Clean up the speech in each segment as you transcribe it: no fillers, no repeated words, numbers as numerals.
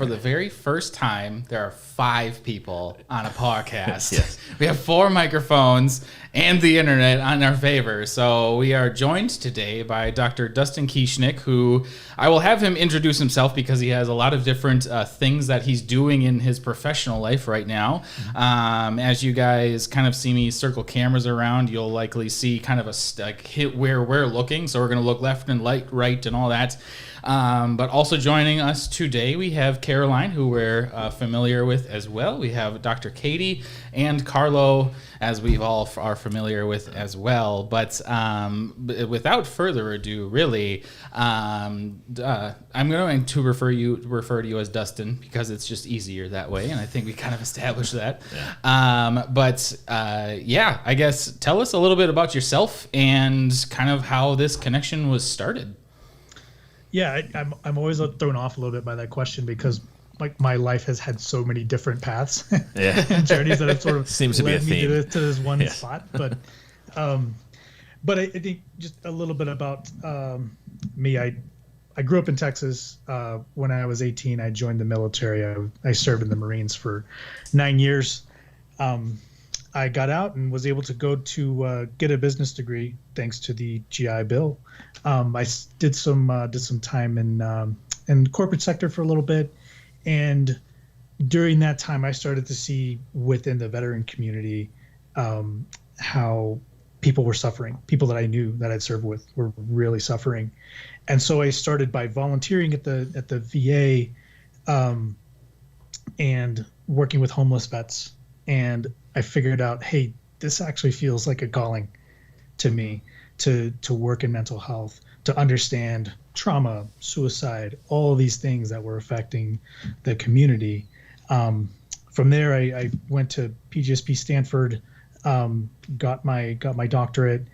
for the very first time, there are 5 people on a podcast. Yes. We have 4 microphones and the internet on our favor. So we are joined today by Dr. Dustin Kieschnick, who I will have him introduce himself because he has a lot of different things that he's doing in his professional life right now. As you guys kind of see me circle cameras around, you'll likely see kind of a hit where we're looking. So we're going to look left and right and all that. But also joining us today, we have Caroline, who we're familiar with as well. We have Dr. Katie and Carlo, as we all are familiar with as well. But without further ado, really, I'm going to refer to you as Dustin because it's just easier that way, and I think we kind of established that. Yeah. I guess tell us a little bit about yourself and kind of how this connection was started. Yeah, I'm always thrown off a little bit by that question because my life has had so many different paths and journeys that have sort of seems to be a theme to this one spot. But I think just a little bit about me. I grew up in Texas. When I was 18, I joined the military. I served in the Marines for 9 years. I got out and was able to go to get a business degree thanks to the GI Bill. I did some time in the corporate sector for a little bit, and during that time, I started to see within the veteran community how people were suffering. People that I knew that I'd served with were really suffering, and so I started by volunteering at the VA and working with homeless vets. And I figured out, hey, this actually feels like a calling to me to work in mental health, to understand trauma, suicide, all of these things that were affecting the community. From there, I went to PGSP Stanford, got my doctorate,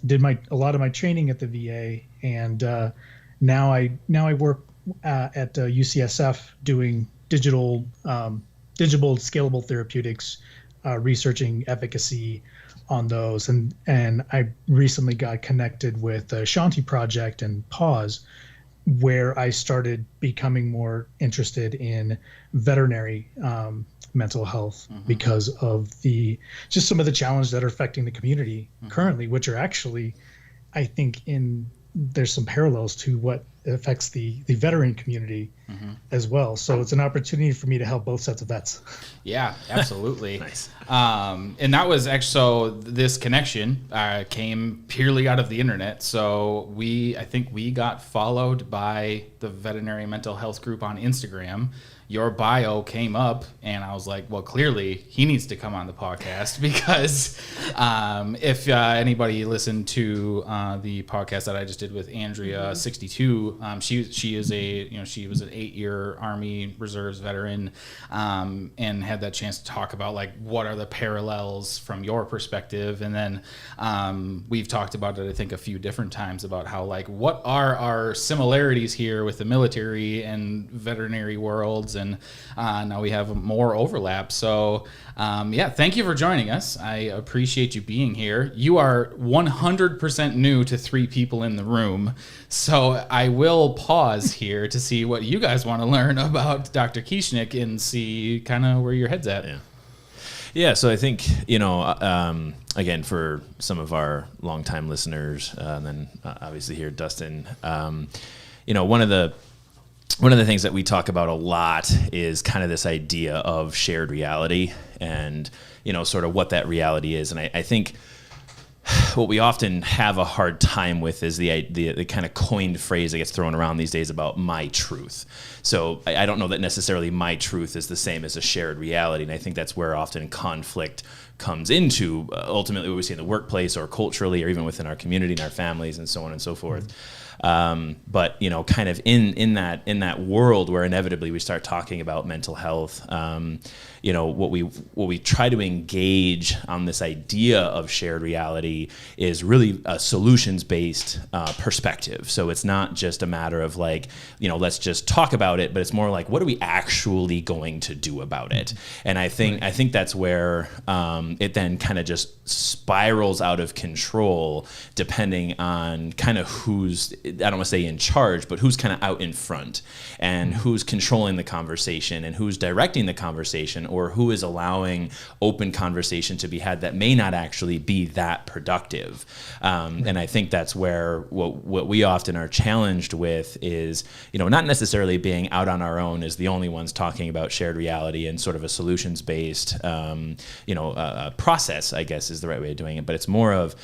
did a lot of my training at the VA, and now I work at UCSF doing digital scalable therapeutics, researching efficacy on those. And I recently got connected with the Shanti Project and PAWS, where I started becoming more interested in veterinary mental health because of just some of the challenges that are affecting the community currently, which are actually, I think, there's some parallels to what affects the veteran community as well. So it's an opportunity for me to help both sets of vets. Yeah, absolutely. Nice. And that was actually, so this connection came purely out of the internet. So I think we got followed by the veterinary mental health group on Instagram. Your bio came up, and I was like, well, clearly he needs to come on the podcast because if anybody listened to the podcast that I just did with Andrea 62, she was an 8-year Army Reserves veteran, and had that chance to talk about like what are the parallels from your perspective, and then we've talked about it I think a few different times about how like what are our similarities here with the military and veterinary worlds. And now we have more overlap. So, thank you for joining us. I appreciate you being here. You are 100% new to 3 people in the room. So I will pause here to see what you guys want to learn about Dr. Kieschnick and see kind of where your head's at. Yeah, so I think, again, for some of our longtime listeners, and then obviously here, Dustin, one of the things that we talk about a lot is kind of this idea of shared reality and, sort of what that reality is. And I think what we often have a hard time with is the kind of coined phrase that gets thrown around these days about my truth. So I don't know that necessarily my truth is the same as a shared reality. And I think that's where often conflict comes into ultimately what we see in the workplace or culturally or even within our community and our families and so on and so forth. But kind of in that world where inevitably we start talking about mental health, what we try to engage on this idea of shared reality is really a solutions-based perspective. So it's not just a matter of like, let's just talk about it, but it's more like, what are we actually going to do about it? And I think that's where it then kind of just spirals out of control depending on kind of who's I don't want to say in charge, but who's kind of out in front, and who's controlling the conversation, and who's directing the conversation, or who is allowing open conversation to be had that may not actually be that productive. And I think that's where what we often are challenged with is, not necessarily being out on our own as the only ones talking about shared reality and sort of a solutions-based, process, I guess is the right way of doing it. But it's more of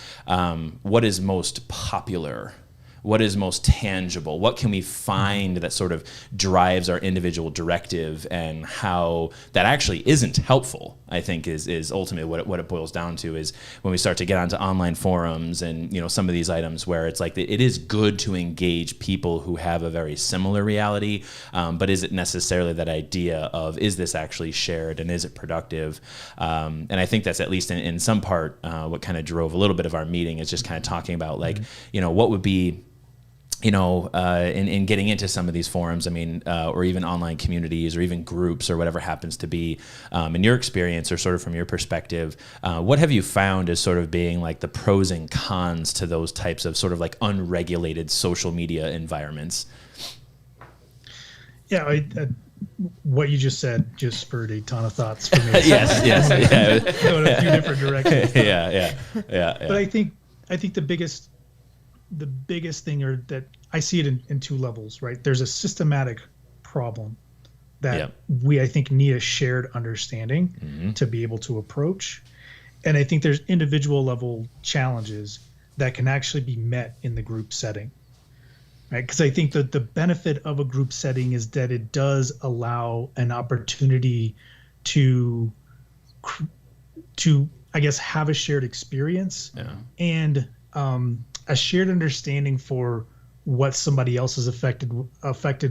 what is most popular, what is most tangible, what can we find that sort of drives our individual directive, and how that actually isn't helpful, I think is ultimately what it boils down to, is when we start to get onto online forums and some of these items where it's like it is good to engage people who have a very similar reality, but is it necessarily that idea of, is this actually shared and is it productive? And I think that's at least in some part what kind of drove a little bit of our meeting, is just kind of talking about what would be in getting into some of these forums, or even online communities or even groups or whatever happens to be, in your experience or sort of from your perspective, what have you found as sort of being like the pros and cons to those types of sort of like unregulated social media environments? Yeah, what you just said just spurred a ton of thoughts for me. Yes. Going a few different directions. Yeah. But I think the biggest thing, or that I see it in two levels, right? There's a systematic problem that I think need a shared understanding to be able to approach. And I think there's individual level challenges that can actually be met in the group setting, right? Because I think that the benefit of a group setting is that it does allow an opportunity to I guess, have a shared experience and a shared understanding for what somebody else is affected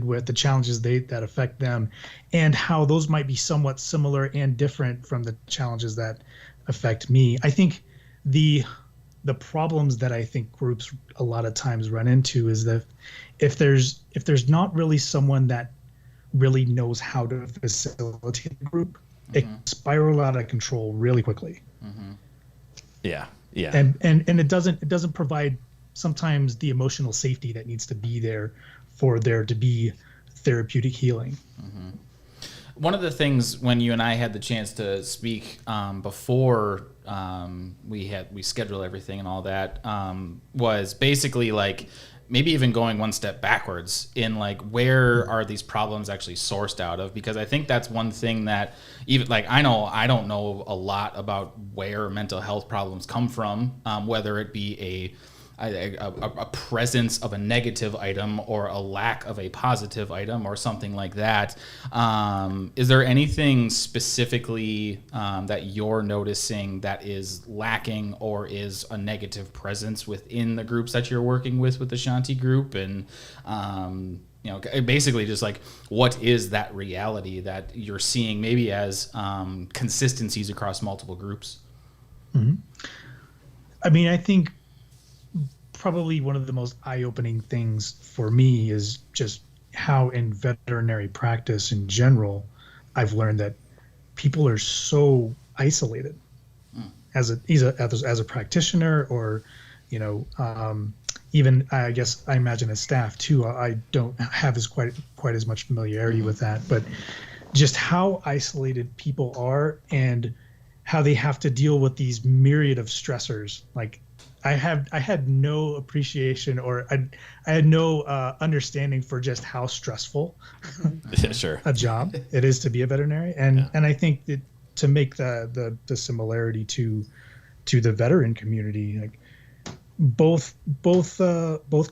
with, the challenges that affect them, and how those might be somewhat similar and different from the challenges that affect me. I think the problems that I think groups a lot of times run into is that if there's not really someone that really knows how to facilitate the group, it can spiral out of control really quickly. Yeah. And it doesn't provide sometimes the emotional safety that needs to be there for there to be therapeutic healing. One of the things when you and I had the chance to speak before we scheduled everything and all that was basically like maybe even going one step backwards in like where are these problems actually sourced out of, because I think that's one thing that even like I don't know a lot about where mental health problems come from, whether it be a presence of a negative item or a lack of a positive item or something like that. Is there anything specifically that you're noticing that is lacking or is a negative presence within the groups that you're working with the Shanti group? And basically just like, what is that reality that you're seeing maybe as consistencies across multiple groups? I mean, I think probably one of the most eye-opening things for me is just how in veterinary practice in general, I've learned that people are so isolated as a practitioner, or even I guess I imagine as staff too. I don't have quite as much familiarity with that, but just how isolated people are and how they have to deal with these myriad of stressors. Like I had no appreciation, or I had no understanding for just how stressful a job it is to be a veterinarian. And I think that to make the similarity to the veteran community, like both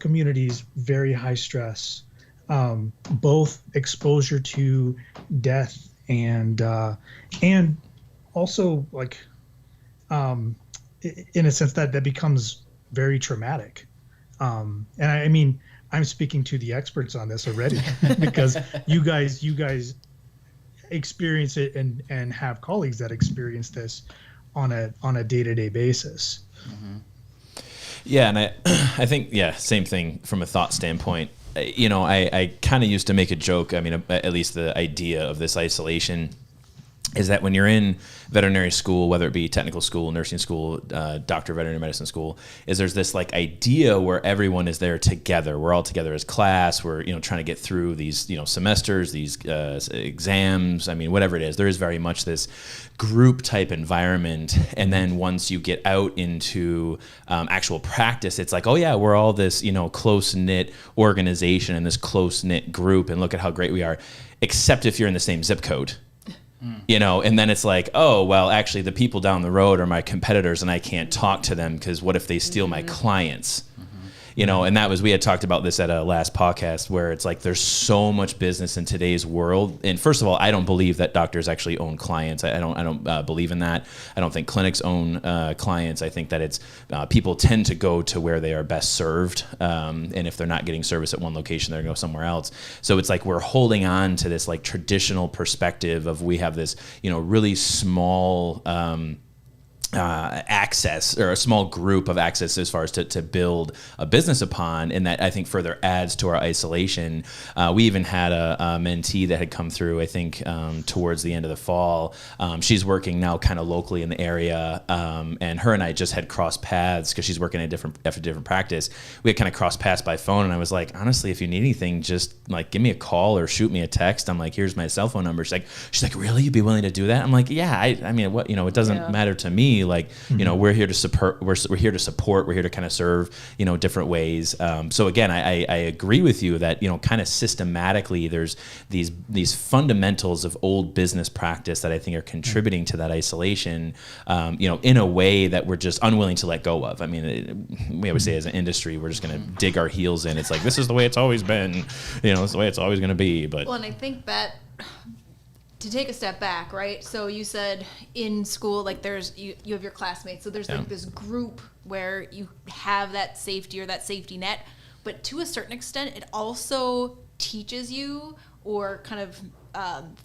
communities, very high stress, both exposure to death and also like in a sense that becomes very traumatic. And I mean, I'm speaking to the experts on this already because you guys experience it and have colleagues that experience this on a day-to-day basis. Yeah. And I think, same thing from a thought standpoint. I kind of used to make a joke. I mean, at least the idea of this isolation is that when you're in veterinary school, whether it be technical school, nursing school, doctor of veterinary medicine school, is there's this like idea where everyone is there together. We're all together as class. We're, trying to get through these, semesters, these exams. I mean, whatever it is, there is very much this group type environment. And then once you get out into actual practice, it's like, oh yeah, we're all this, close knit organization and this close knit group. And look at how great we are, except if you're in the same zip code. And then it's like, oh, well, actually the people down the road are my competitors and I can't talk to them because what if they steal my clients? And we had talked about this at a last podcast where it's like there's so much business in today's world. And first of all, I don't believe that doctors actually own clients. I don't believe in that. I don't think clinics own clients. I think that it's people tend to go to where they are best served. And if they're not getting service at one location, they're going to go somewhere else. So it's like we're holding on to this like traditional perspective of we have this, really small access or a small group of access as far as to build a business upon, and that I think further adds to our isolation. We even had a mentee that had come through, I think, towards the end of the fall. She's working now kind of locally in the area, and her and I just had crossed paths because she's working at a different practice. We had kind of crossed paths by phone, and I was like, honestly, if you need anything, just like give me a call or shoot me a text. I'm like, here's my cell phone number. She's like, really? You'd be willing to do that? I'm like, yeah. I mean, what it doesn't matter to me. Like, we're here to support. We're here to support. We're here to kind of serve, different ways. So again, I agree with you that kind of systematically there's these fundamentals of old business practice that I think are contributing to that isolation. In a way that we're just unwilling to let go of. I mean, we always say as an industry, we're just going to dig our heels in. It's like this is the way it's always been. It's the way it's always going to be. But and I think that. To take a step back, right? So you said in school, like there's you have your classmates. So there's like this group where you have that safety or that safety net. But to a certain extent, it also teaches you or kind of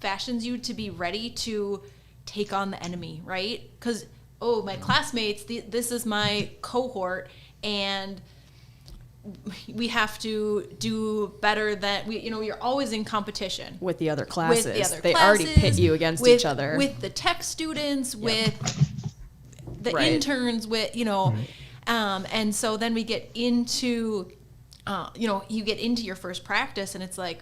fashions you to be ready to take on the enemy, right? Because, my classmates, this is my cohort, and we have to do better than you're always in competition with the other classes. They classes, already pit you against each other. With the tech students, with the interns, with and so then we get into you get into your first practice and it's like,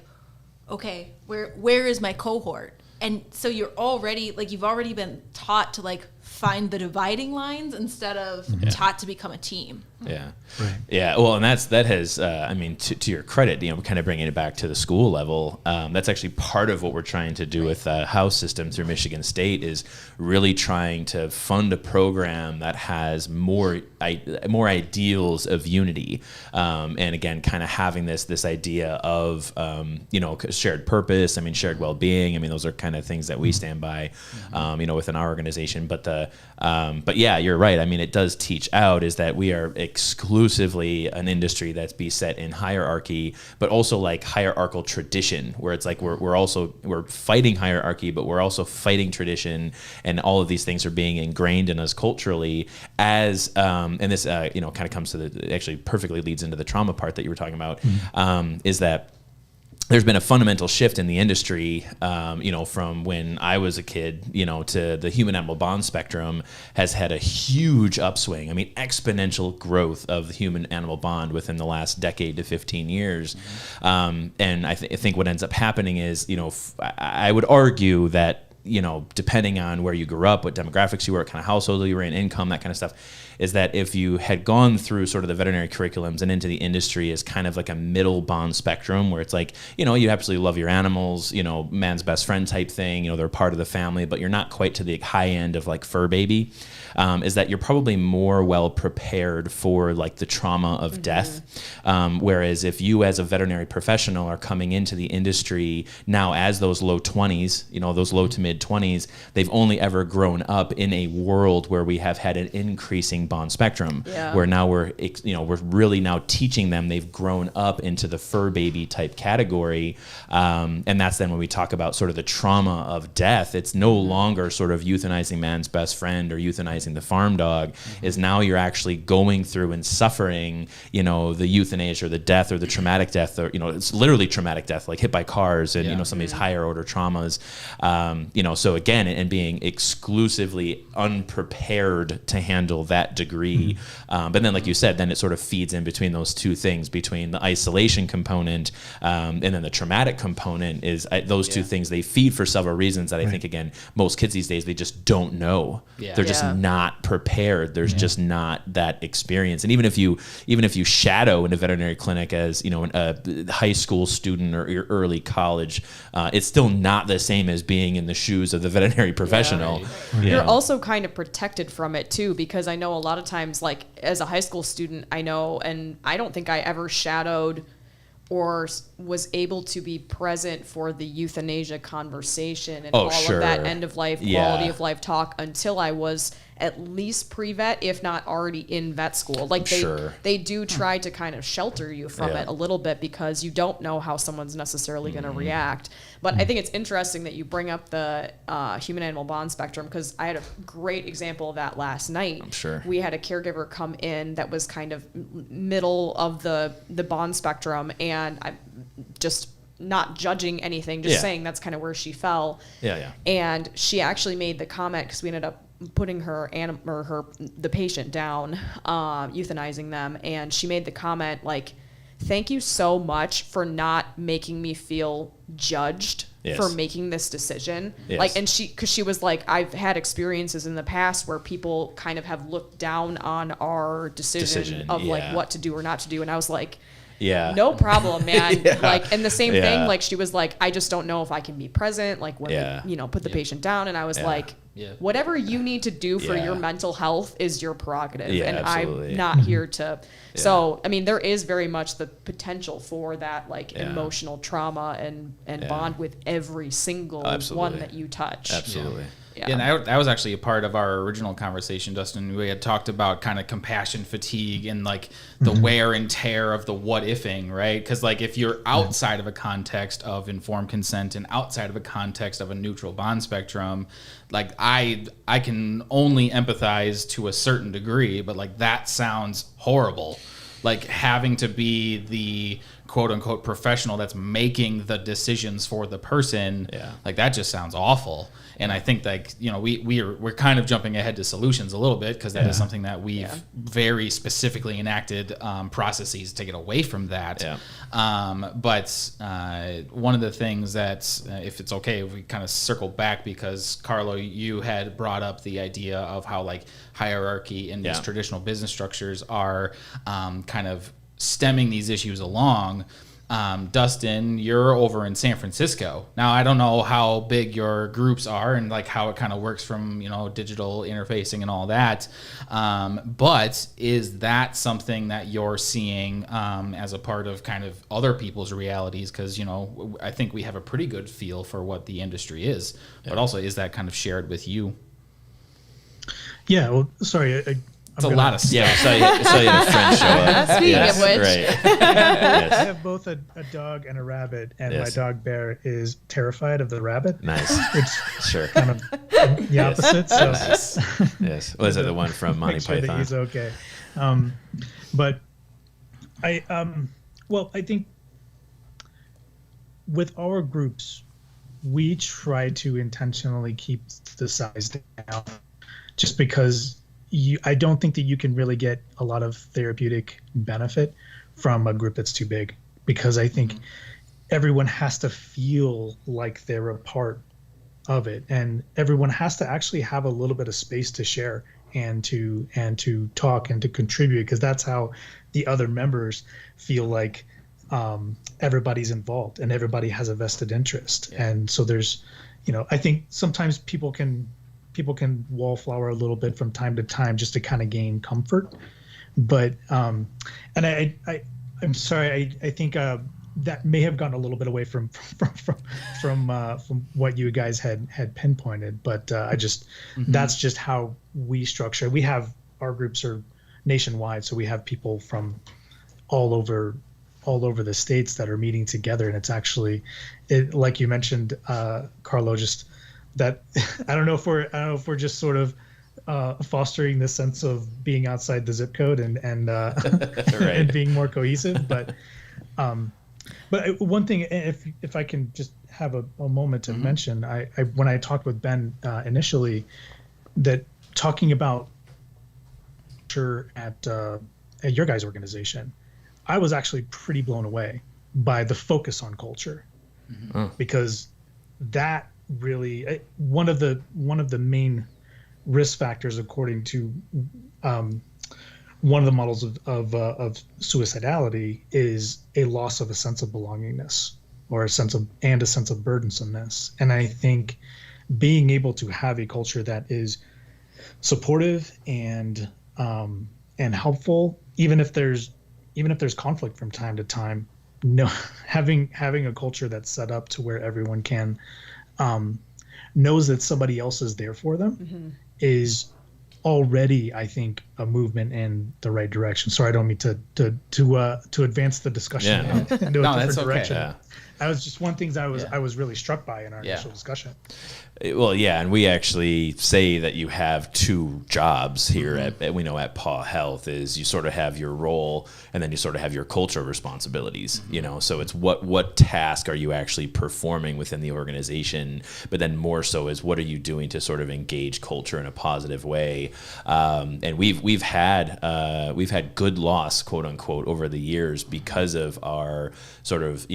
okay, where is my cohort? And so you've already been taught to like find the dividing lines instead of taught to become a team. Yeah. Right. Yeah. Well, and that has, to your credit, kind of bringing it back to the school level, that's actually part of what we're trying to do with the house system through Michigan State is really trying to fund a program that has more ideals of unity. And again, kind of having this idea of, shared purpose, shared well-being. Those are kind of things that we stand by, within our organization. But yeah, you're right. it does teach out is that we are exclusively an industry that's beset in hierarchy, but also like hierarchical tradition, where it's like we're fighting hierarchy, but we're also fighting tradition, and all of these things are being ingrained in us culturally. As and this kind of comes to actually perfectly leads into the trauma part that you were talking about, is that there's been a fundamental shift in the industry, from when I was a kid, to the human-animal bond spectrum has had a huge upswing. Exponential growth of the human-animal bond within the last decade to 15 years. And I think what ends up happening is, I would argue that, depending on where you grew up, what demographics you were, what kind of household you were in, income, that kind of stuff, is that if you had gone through sort of the veterinary curriculums and into the industry as kind of like a middle bond spectrum where it's like, you absolutely love your animals, man's best friend type thing, they're part of the family, but you're not quite to the high end of like fur baby, is that you're probably more well prepared for like the trauma of death. Whereas if you as a veterinary professional are coming into the industry now as those low 20s, those low to mid 20s, they've only ever grown up in a world where we have had an increasing bond spectrum, where now we're really now teaching them, they've grown up into the fur baby type category. And that's then when we talk about sort of the trauma of death, it's no longer sort of euthanizing man's best friend or euthanizing the farm dog, is now you're actually going through and suffering, the euthanasia or the death or the traumatic death, or, it's literally traumatic death, like hit by cars and, some of these higher order traumas, so again, and being exclusively unprepared to handle that degree. But then, like you said, then it sort of feeds in between those two things, between the isolation component and then the traumatic component. Is those two things, they feed for several reasons that I think, again, most kids these days, they just don't know. They're just not prepared. There's just not that experience. And even if you shadow in a veterinary clinic as, a high school student or your early college, it's still not the same as being in the shoes of the veterinary professional. You're also kind of protected from it too, because I know a lot of times, like as a high school student, I know, and I don't think I ever shadowed or was able to be present for the euthanasia conversation and of that end of life, quality of life talk until I was at least pre-vet, if not already in vet school. Like they do try to kind of shelter you from it a little bit because you don't know how someone's necessarily going to react. But I think it's interesting that you bring up the human-animal bond spectrum, because I had a great example of that last night. I'm sure. We had a caregiver come in that was kind of middle of the bond spectrum, and I'm just not judging anything, just saying that's kind of where she fell. And she actually made the comment, because we ended up putting the patient down, euthanizing them, and she made the comment like, "Thank you so much for not making me feel judged for making this decision." Like, and because she was like, "I've had experiences in the past where people kind of have looked down on our decision of like what to do or not to do," and I was like, no problem, man. Like, and the same thing, like she was like, "I just don't know if I can be present, like when we, put the patient down," and I was like, whatever you need to do for your mental health is your prerogative, and absolutely. I'm not here to. So, I mean, there is very much the potential for that, like emotional trauma and bond with every single one that you touch. Absolutely. Yeah, and that was actually a part of our original conversation, Dustin. We had talked about kind of compassion fatigue and like the wear and tear of the what ifing, right? Because like if you're outside of a context of informed consent and outside of a context of a neutral bond spectrum, like I can only empathize to a certain degree, but like that sounds horrible. Like having to be the quote unquote professional that's making the decisions for the person, like that just sounds awful. And I think like, we're kind of jumping ahead to solutions a little bit, because that is something that we've very specifically enacted processes to get away from that. But one of the things that, if it's okay, if we kind of circle back, because Carlo, you had brought up the idea of how like hierarchy in these traditional business structures are kind of stemming these issues along. Dustin, you're over in San Francisco. Now, I don't know how big your groups are and like how it kind of works from, digital interfacing and all that. But is that something that you're seeing as a part of kind of other people's realities? Because, I think we have a pretty good feel for what the industry is, but also is that kind of shared with you? Yeah, well, sorry, it's a lot of stuff. Yeah, I saw you had a friend show up. Speaking of which. Right. I have both a dog and a rabbit, and my dog Bear is terrified of the rabbit. Nice. It's kind of the opposite. So yes. Was it the one from Monty Python? That he's okay. But I think with our groups, we try to intentionally keep the size down, just because I don't think that you can really get a lot of therapeutic benefit from a group that's too big, because I think everyone has to feel like they're a part of it, and everyone has to actually have a little bit of space to share and to talk and to contribute, because that's how the other members feel like everybody's involved and everybody has a vested interest. And so there's, I think sometimes people can wallflower a little bit from time to time just to kind of gain comfort. But and I'm sorry, I think that may have gotten a little bit away from what you guys had pinpointed. But I just that's just how we structure. We have, our groups are nationwide, so we have people from all over the states that are meeting together, and it's actually, like you mentioned, Carlo, just that I don't know if we're just sort of fostering this sense of being outside the zip code and and being more cohesive. But one thing, if I can just have a moment to mention, I when I talked with Ben initially, that talking about at your guys' organization, I was actually pretty blown away by the focus on culture, because that really one of the main risk factors, according to one of the models of suicidality, is a loss of a sense of belongingness, or a sense of burdensomeness. And I think being able to have a culture that is supportive and helpful, even if there's conflict from time to time, having a culture that's set up to where everyone can knows that somebody else is there for them is already, I think, a movement in the right direction. Sorry, I don't mean to advance the discussion into a different direction. Yeah. That was just one thing that I was really struck by in our initial discussion. Well, yeah, and we actually say that you have two jobs here at Paw Health. Is you sort of have your role, and then you sort of have your cultural responsibilities. So it's what task are you actually performing within the organization, but then more so is what are you doing to sort of engage culture in a positive way. And we've had good loss, quote unquote, over the years because of our sort of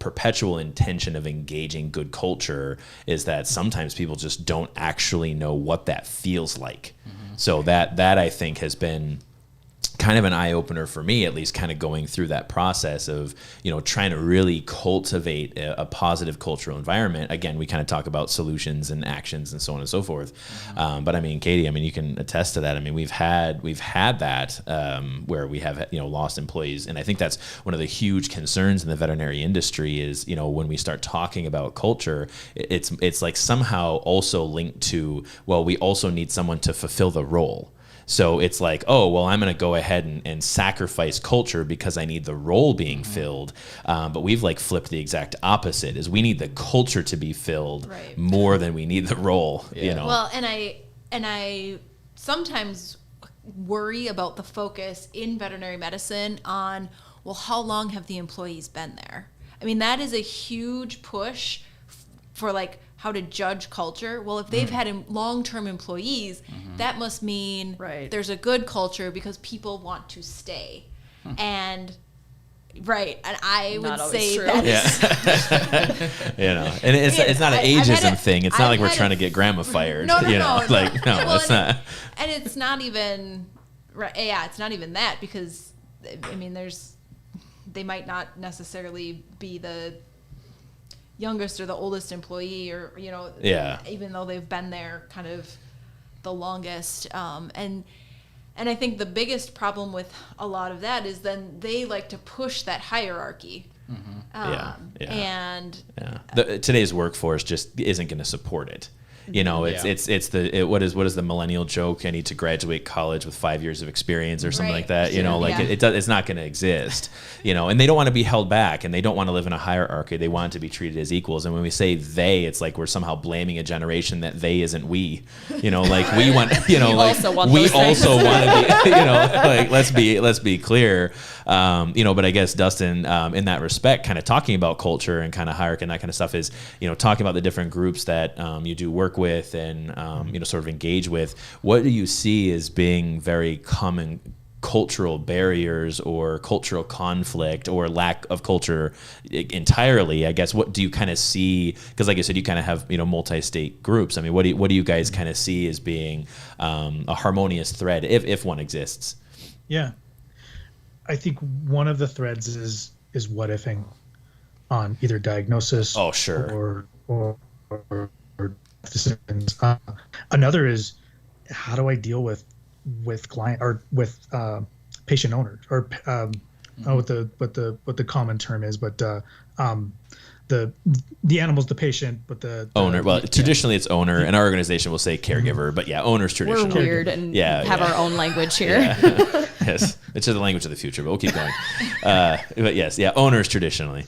perpetual intention of engaging good culture. Is that sometimes people just don't actually know what that feels like. So that I think has been kind of an eye-opener for me, at least, kind of going through that process of trying to really cultivate a positive cultural environment. Again, we kind of talk about solutions and actions and so on and so forth. But I mean, Katie, you can attest to that. I mean, we've had that where we have lost employees, and I think that's one of the huge concerns in the veterinary industry is when we start talking about culture, it's like somehow also linked to, well, we also need someone to fulfill the role. So it's like, oh, well, I'm going to go ahead and sacrifice culture because I need the role being filled. But we've flipped the exact opposite, is we need the culture to be filled more than we need the role. Well, and I sometimes worry about the focus in veterinary medicine on, well, how long have the employees been there? I mean, that is a huge push for how to judge culture. Well, if they've had long-term employees, that must mean there's a good culture because people want to stay. And and I would say that and it's not an ageism thing. It's not like we're trying to get grandma fired. No. It's not. And it's not even it's not even that, because they might not necessarily be the youngest or the oldest employee, or even though they've been there kind of the longest, and I think the biggest problem with a lot of that is then they like to push that hierarchy. And today's workforce just isn't going to support it. What is the millennial joke? I need to graduate college with 5 years of experience or something like that. It's not going to exist. And they don't want to be held back, and they don't want to live in a hierarchy. They want to be treated as equals. And when we say they, it's like we're somehow blaming a generation that they isn't we. We want. We also want to be. Let's be clear. But I guess Dustin, in that respect, kind of talking about culture and kind of hierarchy and that kind of stuff is, talking about the different groups that you do work with and sort of engage with. What do you see as being very common cultural barriers or cultural conflict or lack of culture entirely? I guess, what do you kind of see? Because like I said, you kind of have multi-state groups. I mean, what do you guys kind of see as being a harmonious thread, if one exists? Yeah, I think one of the threads is what ifing on either diagnosis. Oh, sure. Or decisions. Another is, how do I deal with client or with patient owners, or I don't know what the common term is, but the animal's the patient, but the owner. Well, traditionally it's owner, and our organization will say caregiver, but owner's traditional. We're weird and have our own language here. Yes, it's the language of the future, but we'll keep going. But yes, owner's traditionally.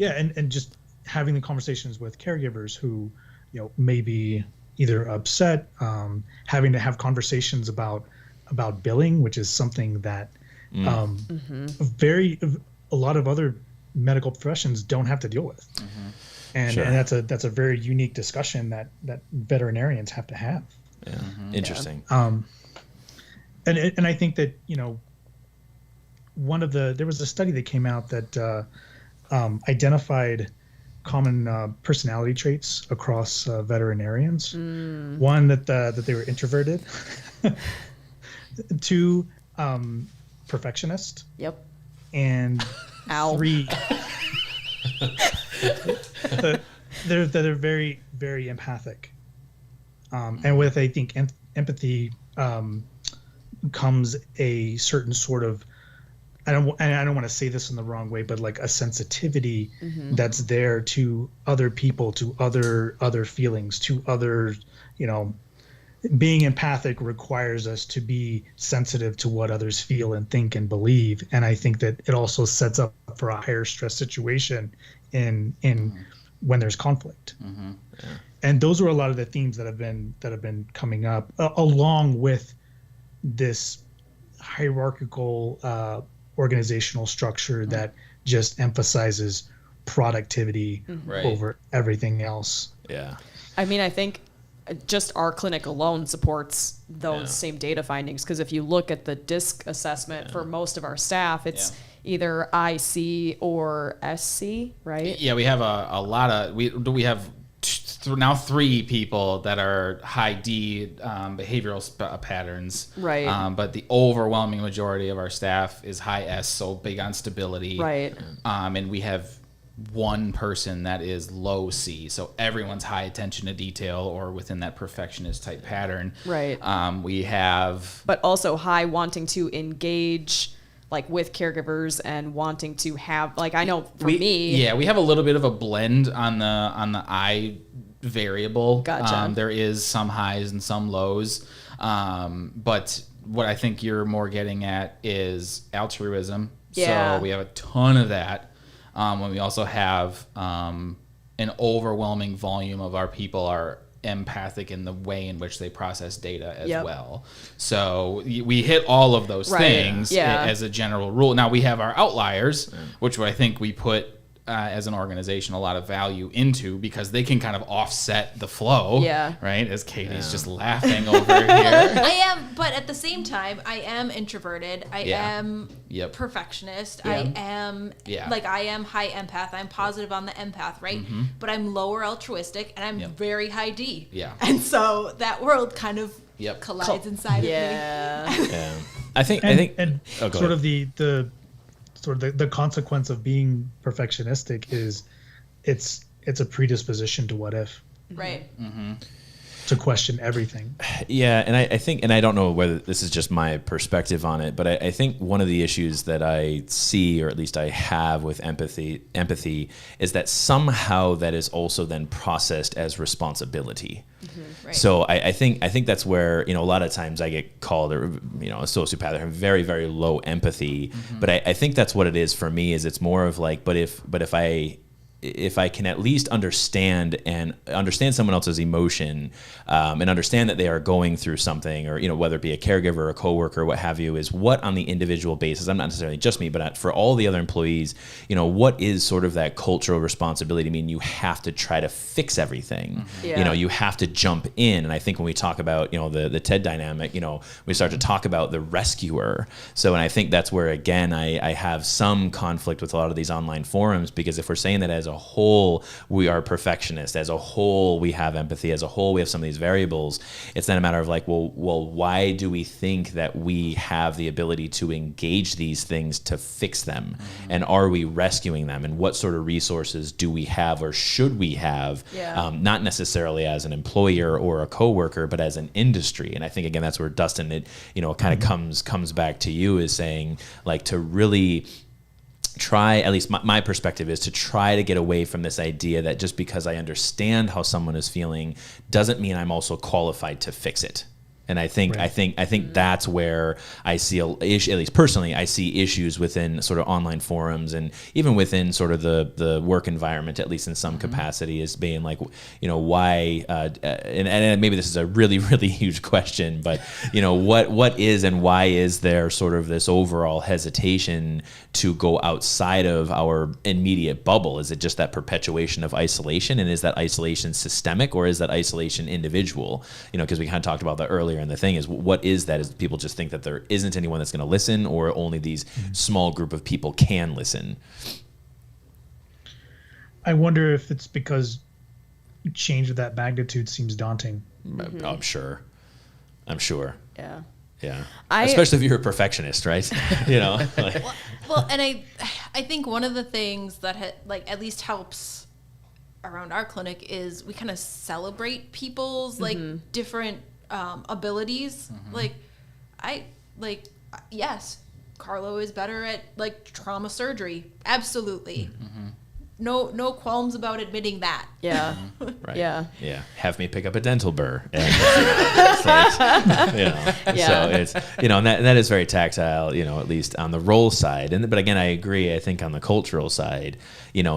And just having the conversations with caregivers who, may be either upset, having to have conversations about billing, which is something that a lot of other medical professions don't have to deal with. And that's a very unique discussion that veterinarians have to have. Yeah. Interesting. And I think that, there was a study that came out that identified common personality traits across veterinarians. One, that they were introverted. Two, perfectionist. Yep. And Ow. 3, they're very, very empathic. And with, I think, empathy comes a certain sort of, I don't want to say this in the wrong way, but like a sensitivity that's there to other people, to other feelings, to other, being empathic requires us to be sensitive to what others feel and think and believe. And I think that it also sets up for a higher stress situation in when there's conflict. And those are a lot of the themes that have been coming up, along with this hierarchical organizational structure that just emphasizes productivity over everything else. Yeah. I mean, I think just our clinic alone supports those same data findings, because if you look at the DISC assessment for most of our staff, it's either IC or SC, right? Yeah, we have a lot of we have now 3 people that are high D behavioral patterns, right? But the overwhelming majority of our staff is high S, so big on stability, right? And we have 1 person that is low C, so everyone's high attention to detail or within that perfectionist type pattern, right? We have, but also high wanting to engage, like with caregivers, and wanting to have, like, I know for me, we have a little bit of a blend on the I variable. Gotcha. There is some highs and some lows, but what I think you're more getting at is altruism. Yeah. So we have a ton of that. When we also have an overwhelming volume of our people are empathic in the way in which they process data as well. So we hit all of those things as a general rule. Now we have our outliers, which I think we put as an organization a lot of value into, because they can kind of offset the flow, right? As Katie's just laughing over here. I am, but at the same time, I am introverted. I am perfectionist. I am I am high empath. I'm positive on the empath, right? But I'm lower altruistic, and I'm very high D. Yeah. And so that world kind of collides inside of me. Yeah. I think sort of the consequence of being perfectionistic is it's a predisposition to what if, right? To question everything. Yeah, and I think, and I don't know whether this is just my perspective on it, but I think one of the issues that I see, or at least I have with empathy is that somehow that is also then processed as responsibility. Right. So I think that's where, a lot of times I get called a sociopath, or have very, very low empathy. But I think that's what it is for me, is it's more of like, but if I can at least understand someone else's emotion, and understand that they are going through something, or whether it be a caregiver, a coworker, what have you, is what on the individual basis, I'm not necessarily just me, but for all the other employees, what is sort of that cultural responsibility? I mean, you have to try to fix everything. You have to jump in. And I think when we talk about the TED dynamic, we start to talk about the rescuer. So, and I think that's where, again, I have some conflict with a lot of these online forums, because if we're saying that as a whole we are perfectionists, as a whole we have empathy, as a whole we have some of these variables, it's then a matter of like, well, why do we think that we have the ability to engage these things to fix them? And are we rescuing them? And what sort of resources do we have, or should we have? Not necessarily as an employer or a coworker, but as an industry. And I think, again, that's where, Dustin, it kind of comes back to you, is saying, like, to really try, at least my perspective is to try to get away from this idea that just because I understand how someone is feeling doesn't mean I'm also qualified to fix it. And I think that's where I see at least personally, I see issues within sort of online forums and even within sort of the work environment, at least in some capacity, is being like, why? And maybe this is a really, really huge question, but what is and why is there sort of this overall hesitation to go outside of our immediate bubble? Is it just that perpetuation of isolation, and is that isolation systemic, or is that isolation individual? Because we kind of talked about that earlier. And the thing is, what is that? Is people just think that there isn't anyone that's going to listen, or only these small group of people can listen? I wonder if it's because change of that magnitude seems daunting. I'm sure. Yeah. Yeah. Especially if you're a perfectionist, right? Well, and I think one of the things that at least helps around our clinic is we kind of celebrate people's different abilities. Yes, Carlo is better at trauma surgery. Absolutely. No qualms about admitting that. Yeah. Right. Yeah. Yeah. Have me pick up a dental burr. And, it's like, So it's, and that is very tactile, at least on the role side. But again, I agree. I think on the cultural side,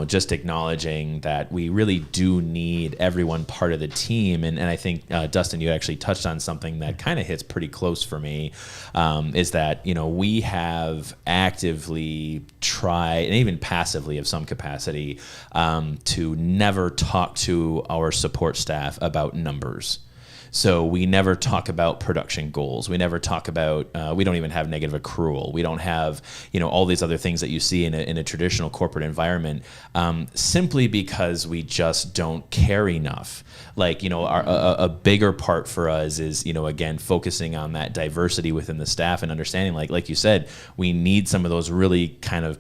just acknowledging that we really do need everyone part of the team. And I think, Dustin, you actually touched on something that kind of hits pretty close for me, is that, we have actively tried, and even passively of some capacity, to never talk to our support staff about numbers. So we never talk about production goals. We never talk about, we don't even have negative accrual. We don't have, all these other things that you see in a traditional corporate environment, simply because we just don't care enough. A bigger part for us is, again, focusing on that diversity within the staff and understanding, like you said, we need some of those really kind of,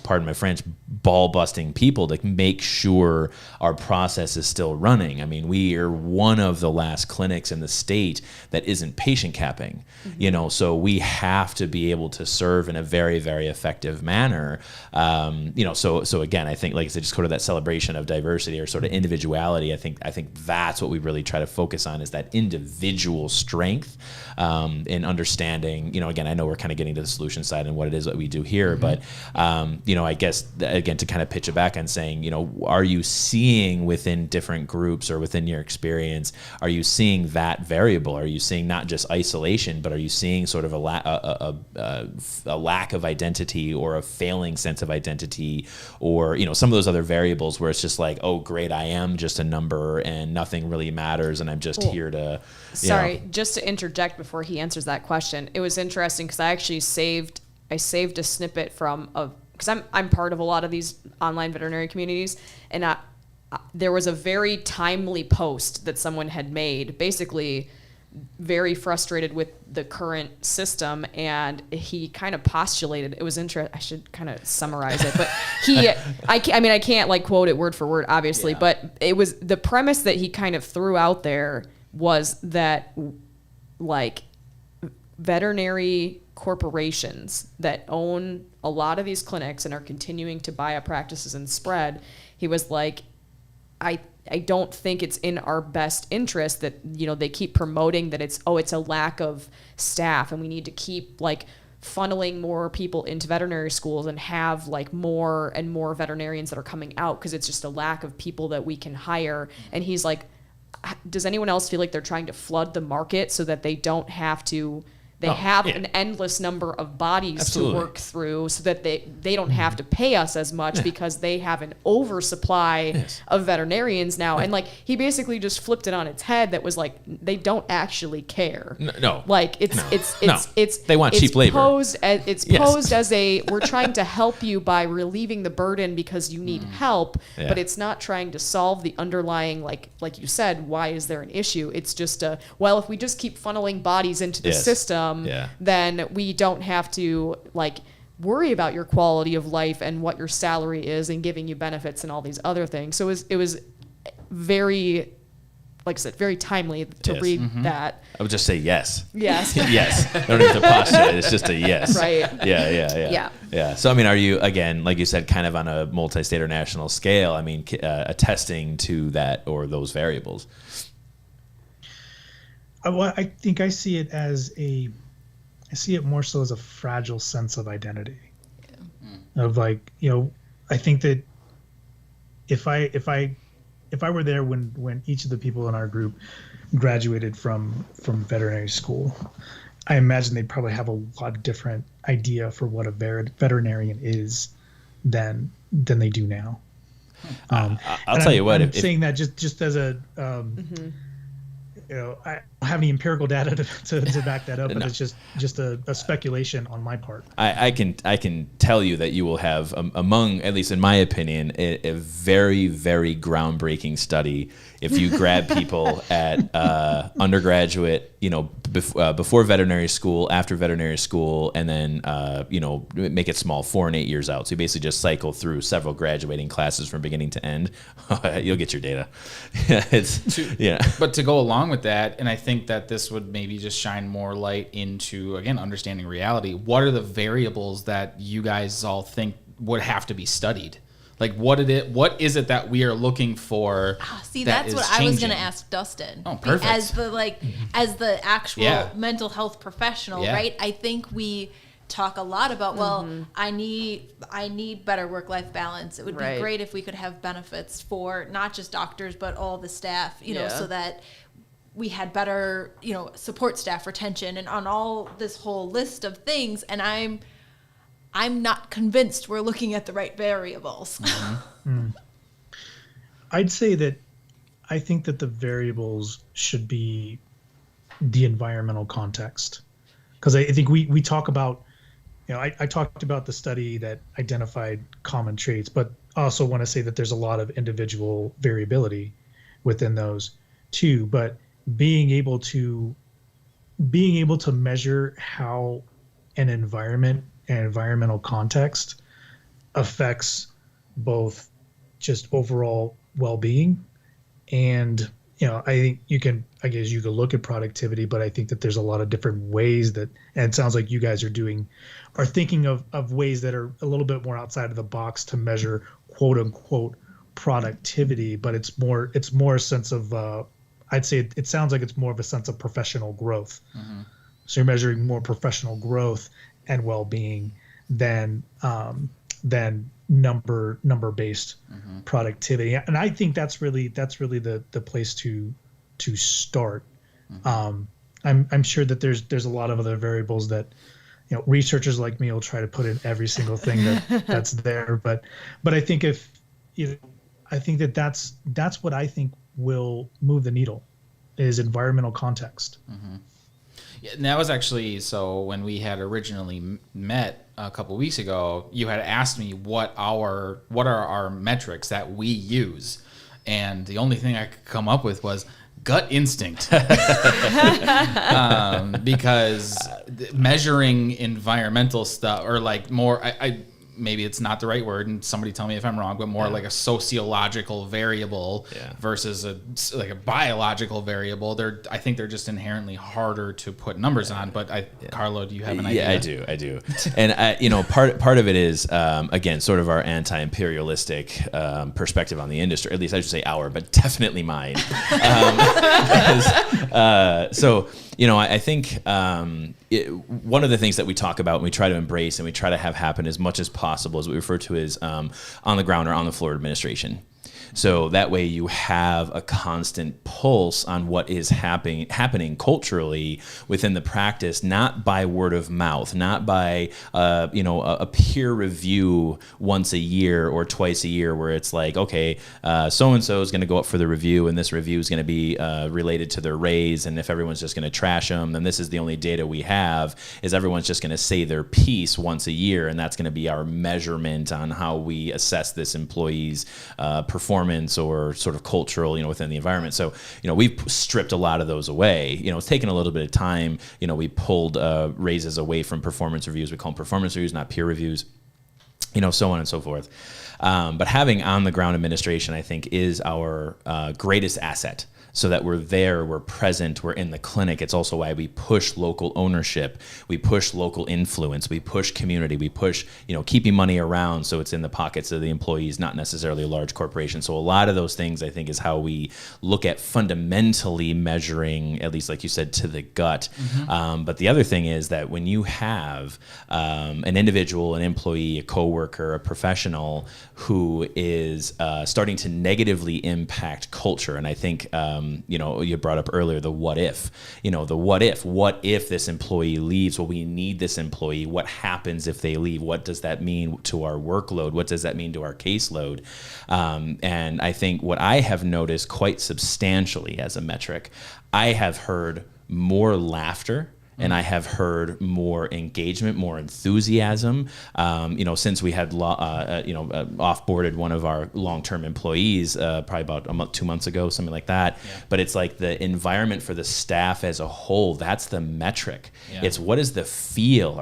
pardon my French, ball-busting people to make sure our process is still running. I mean, we are one of the last clinics in the state that isn't patient capping, so we have to be able to serve in a very, very effective manner. So again, I think, like I said, just go to that celebration of diversity or sort of individuality. I think that's what we really try to focus on, is that individual strength, in understanding, again, I know we're kind of getting to the solution side and what it is that we do here, but, I guess, again, to kind of pitch it back and saying, are you seeing within different groups or within your experience, are you seeing that variable? Are you seeing not just isolation, but are you seeing sort of a lack of identity or a failing sense of identity, or, some of those other variables where it's just like, oh, great, I am just a number and nothing really matters, and I'm just here to... Sorry, just to interject before he answers that question. It was interesting because I actually saved a snippet because I'm part of a lot of these online veterinary communities, and there was a very timely post that someone had made, basically very frustrated with the current system, and he kind of postulated, it was interesting, I should kind of summarize it, but I can't quote it word for word, obviously, but it was the premise that he kind of threw out there was that veterinary corporations that own a lot of these clinics and are continuing to buy up practices and spread, he was like, I don't think it's in our best interest that, they keep promoting that it's a lack of staff and we need to keep funneling more people into veterinary schools and have more and more veterinarians that are coming out because it's just a lack of people that we can hire. And he's like, does anyone else feel like they're trying to flood the market so that they don't have to... an endless number of bodies Absolutely. To work through so that they don't have to pay us as much because they have an oversupply of veterinarians now. And he basically just flipped it on its head. That was they don't actually care. No. It's they want cheap labor. Posed as we're trying to help you by relieving the burden because you need help, but it's not trying to solve the underlying, like you said, why is there an issue? It's just if we just keep funneling bodies into the system, then we don't have to worry about your quality of life and what your salary is and giving you benefits and all these other things. So it was very, like I said, very timely to read that. I would just say yes. Yes. Yes. I don't need to postulate. It's just a yes. Right. Yeah. So, are you, again, like you said, kind of on a multi-state or national scale, attesting to that or those variables? I think I see it more so as a fragile sense of identity. Yeah. Of like, I think that if I were there when each of the people in our group graduated from veterinary school, I imagine they'd probably have a lot different idea for what a veterinarian is than they do now. I'll tell you what. I'm saying that just as a, I don't have any empirical data to back that up, but it's just a speculation on my part. I can tell you that you will have among, at least in my opinion, a very, very groundbreaking study if you grab people at undergraduate, before veterinary school, after veterinary school, and then make it small, 4 and 8 years out. So you basically just cycle through several graduating classes from beginning to end. You'll get your data. But to go along with that, and I think that this would maybe just shine more light into, again, understanding reality. What are the variables that you guys all think would have to be studied? Like, what is it that we are looking for? That's what I was going to ask Dustin. Oh, perfect. As the actual mental health professional, right? I think we talk a lot about, I need better work-life balance. It would be great if we could have benefits for not just doctors, but all the staff, so that we had better, support staff retention and on all this whole list of things. And I'm not convinced we're looking at the right variables. I'd say that I think that the variables should be the environmental context. Because I think we talk about, I talked about the study that identified common traits, but also want to say that there's a lot of individual variability within those too. But being able to measure how an environment and environmental context affects both just overall well-being and I guess you could look at productivity, but I think that there's a lot of different ways that, and it sounds like you guys are thinking of ways that are a little bit more outside of the box to measure quote unquote productivity, but it's more a sense of I'd say it sounds like it's more of a sense of professional growth. Mm-hmm. So you're measuring more professional growth and well-being than number-based productivity. And I think that's really the place to start. Mm-hmm. I'm sure that there's a lot of other variables that researchers like me will try to put in every single thing that's there. But I think I think that's what I think will move the needle is environmental context. Mm-hmm. Yeah, and that was actually, so when we had originally met a couple weeks ago, you had asked me what are our metrics that we use, and the only thing I could come up with was gut instinct. Because measuring environmental stuff, or like more, I maybe it's not the right word, and somebody tell me if I'm wrong, but more like a sociological variable versus a biological variable. I think they're just inherently harder to put numbers on. But Carlo, do you have an idea? Yeah, I do. And part of it is again sort of our anti-imperialistic perspective on the industry. At least I should say our, but definitely mine. I think one of the things that we talk about and we try to embrace and we try to have happen as much as possible is what we refer to as on the ground or on the floor administration. So that way you have a constant pulse on what is happening culturally within the practice, not by word of mouth, not by a peer review once a year or twice a year where it's like, okay, so-and-so is going to go up for the review and this review is going to be related to their raise, and if everyone's just going to trash them, then this is the only data we have, is everyone's just going to say their piece once a year, and that's going to be our measurement on how we assess this employee's performance or sort of cultural, within the environment. So, we've stripped a lot of those away. It's taken a little bit of time. We pulled raises away from performance reviews. We call them performance reviews, not peer reviews, so on and so forth. But having on the ground administration, I think, is our greatest asset. so that we're there, we're present, we're in the clinic. It's also why we push local ownership, we push local influence, we push community, we push, keeping money around so it's in the pockets of the employees, not necessarily a large corporation. So a lot of those things, I think, is how we look at fundamentally measuring, at least like you said, to the gut. But the other thing is that when you have an individual, an employee, a coworker, a professional who is starting to negatively impact culture, and I think you brought up earlier the what if, what if this employee leaves? Well, we need this employee. What happens if they leave? What does that mean to our workload? What does that mean to our caseload? And I think what I have noticed quite substantially as a metric, I have heard more laughter, and I have heard more engagement, more enthusiasm. Since we had offboarded one of our long-term employees, probably about 2 months ago, something like that. Yeah. But it's like the environment for the staff as a whole. That's the metric. Yeah. It's what is the feel?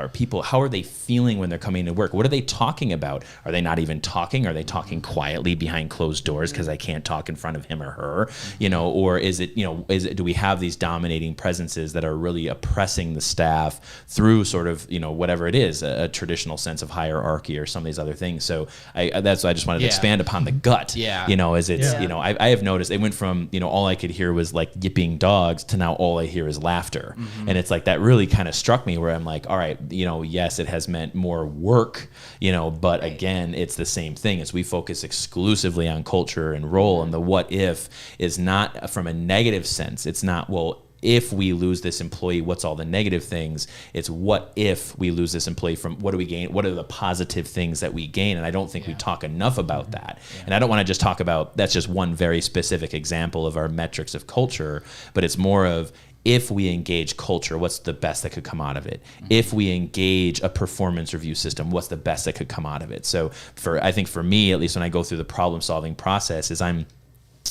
How are they feeling when they're coming to work? What are they talking about? Are they not even talking? Are they talking quietly behind closed doors because I can't talk in front of him or her? Or is it do we have these dominating presences that are really oppressing the staff through sort of whatever it is, a traditional sense of hierarchy or some of these other things. So I just wanted to expand upon the gut. I have noticed it went from all I could hear was like yipping dogs to now all I hear is laughter. And it's like that really kind of struck me where I'm like, all right, yes, it has meant more work, but again, it's the same thing as we focus exclusively on culture and role, and the what if is not from a negative sense. It's not, well, if we lose this employee, what's all the negative things? It's what if we lose this employee, from what do we gain? What are the positive things that we gain? And I don't think we talk enough about that. And I don't want to just talk about, that's just one very specific example of our metrics of culture, but it's more of, if we engage culture, what's the best that could come out of it? If we engage a performance review system, what's the best that could come out of it? So I think for me, at least when I go through the problem solving process, is I'm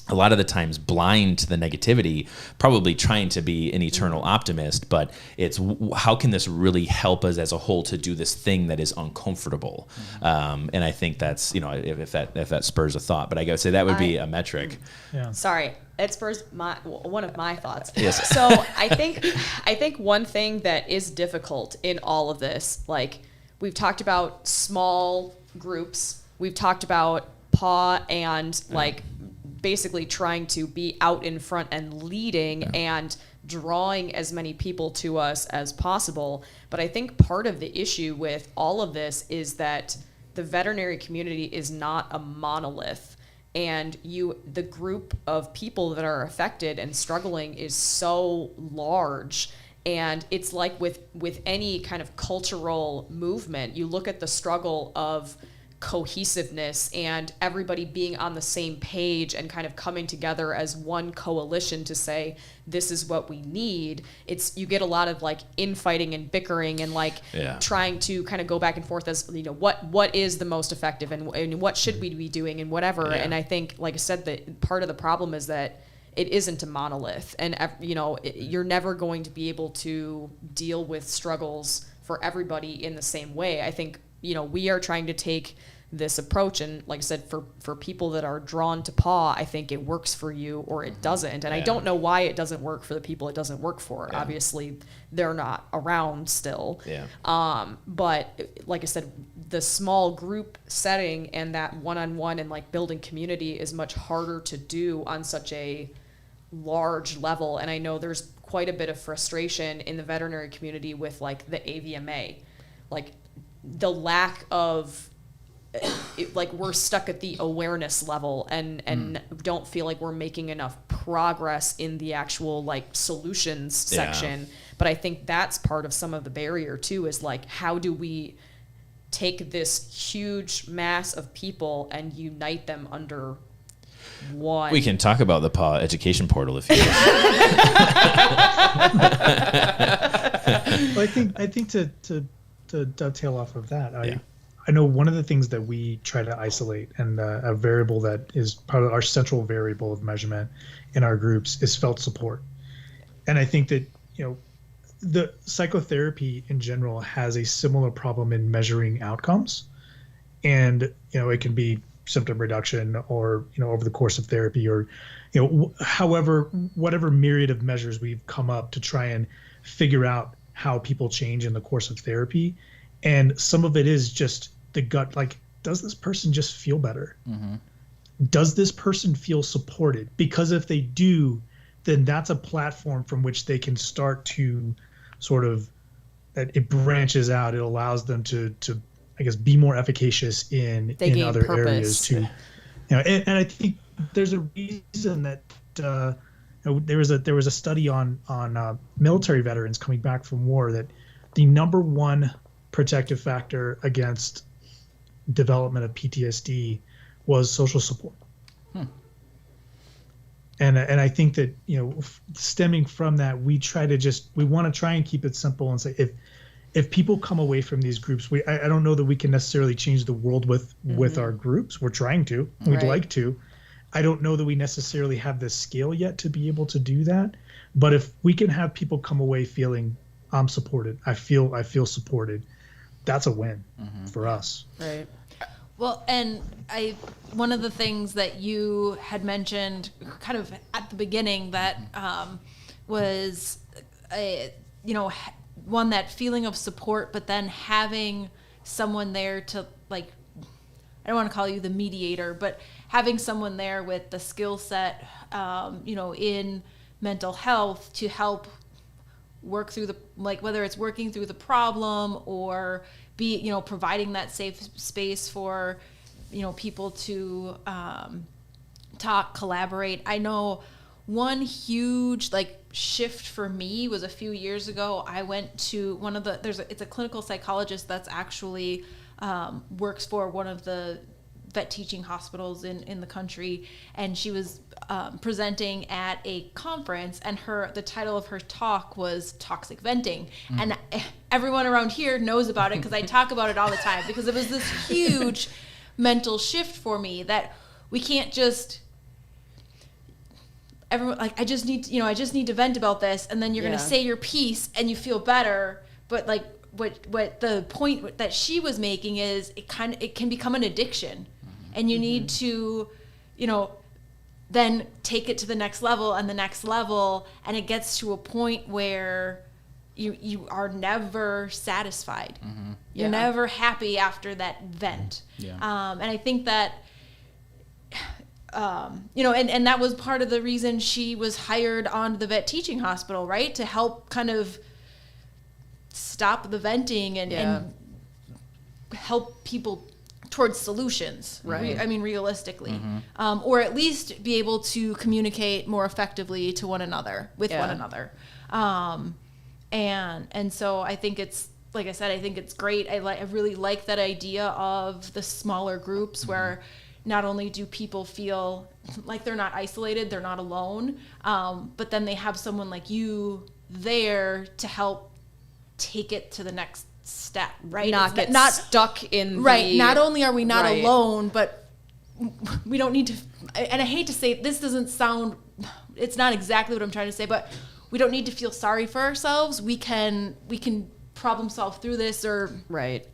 a lot of the times blind to the negativity, probably trying to be an eternal optimist, but it's how can this really help us as a whole to do this thing that is uncomfortable? And I think that's, if that spurs a thought, but I gotta say that would be a metric. Yeah. Sorry, it spurs one of my thoughts. Yes. So I think one thing that is difficult in all of this, like we've talked about small groups, we've talked about PAW and like basically trying to be out in front and leading and drawing as many people to us as possible. But I think part of the issue with all of this is that the veterinary community is not a monolith, and the group of people that are affected and struggling is so large. And it's like with any kind of cultural movement, you look at the struggle of cohesiveness and everybody being on the same page and kind of coming together as one coalition to say this is what we need. You get a lot of like infighting and bickering and like trying to kind of go back and forth as what is the most effective and what should we be doing and whatever. And I think, like I said, that part of the problem is that it isn't a monolith, and you're never going to be able to deal with struggles for everybody in the same way. I think we are trying to take this approach, and like I said, for people that are drawn to PAW, I think it works for you or it doesn't. And I don't know why it doesn't work for the people it doesn't work for. Obviously, they're not around still. But like I said, the small group setting and that one-on-one and like building community is much harder to do on such a large level. And I know there's quite a bit of frustration in the veterinary community with like the AVMA, like the lack of like we're stuck at the awareness level and don't feel like we're making enough progress in the actual like solutions section. But I think that's part of some of the barrier too, is like, how do we take this huge mass of people and unite them under one? We can talk about the PAW education portal if you wish. Well, I think to dovetail off of that, I know one of the things that we try to isolate, and a variable that is part of our central variable of measurement in our groups, is felt support. And I think that the psychotherapy in general has a similar problem in measuring outcomes, and it can be symptom reduction, or over the course of therapy, or whatever myriad of measures we've come up to try and figure out how people change in the course of therapy. And some of it is just the gut, like, does this person just feel better? Mm-hmm. Does this person feel supported? Because if they do, then that's a platform from which they can start to sort of, it branches out. It allows them to I guess, be more efficacious in other purpose. Areas too. And I think there's a reason that there was a study on military veterans coming back from war that the number one protective factor against development of PTSD was social support. And I think that, stemming from that, we want to try and keep it simple and say, if people come away from these groups, I don't know that we can necessarily change the world with our groups. We're trying to. We'd like to. I don't know that we necessarily have the scale yet to be able to do that. But if we can have people come away feeling, I'm supported, I feel supported, that's a win for us. Right. Well, and one of the things that you had mentioned kind of at the beginning that was, one, that feeling of support, but then having someone there to, like, I don't want to call you the mediator, but having someone there with the skill set, in mental health to help work through whether it's working through the problem or providing that safe space for, people to talk, collaborate. I know one huge shift for me was a few years ago. I went to it's a clinical psychologist that's actually works for one of the vet teaching hospitals in the country, and she was presenting at a conference, and the title of her talk was Toxic Venting. And everyone around here knows about it because I talk about it all the time, because it was this huge mental shift for me that we can't just everyone I just need to vent about this, and then you're going to say your piece and you feel better. But what the point that she was making is it can become an addiction, and you need to then take it to the next level and the next level, and it gets to a point where you are never satisfied. You're never happy after that vent. And I think that and that was part of the reason she was hired on the vet teaching hospital, right? To help kind of stop the venting and help people towards solutions, right? I mean, realistically, or at least be able to communicate more effectively to one another, with one another. And so I think it's, like I said, I think it's great. I really like that idea of the smaller groups where not only do people feel like they're not isolated, they're not alone, but then they have someone like you there to help take it to the next step, right? Not stuck in not only are we not alone, but we don't need to, and I hate to say, this doesn't sound, it's not exactly what I'm trying to say, but we don't need to feel sorry for ourselves. We can problem solve through this, or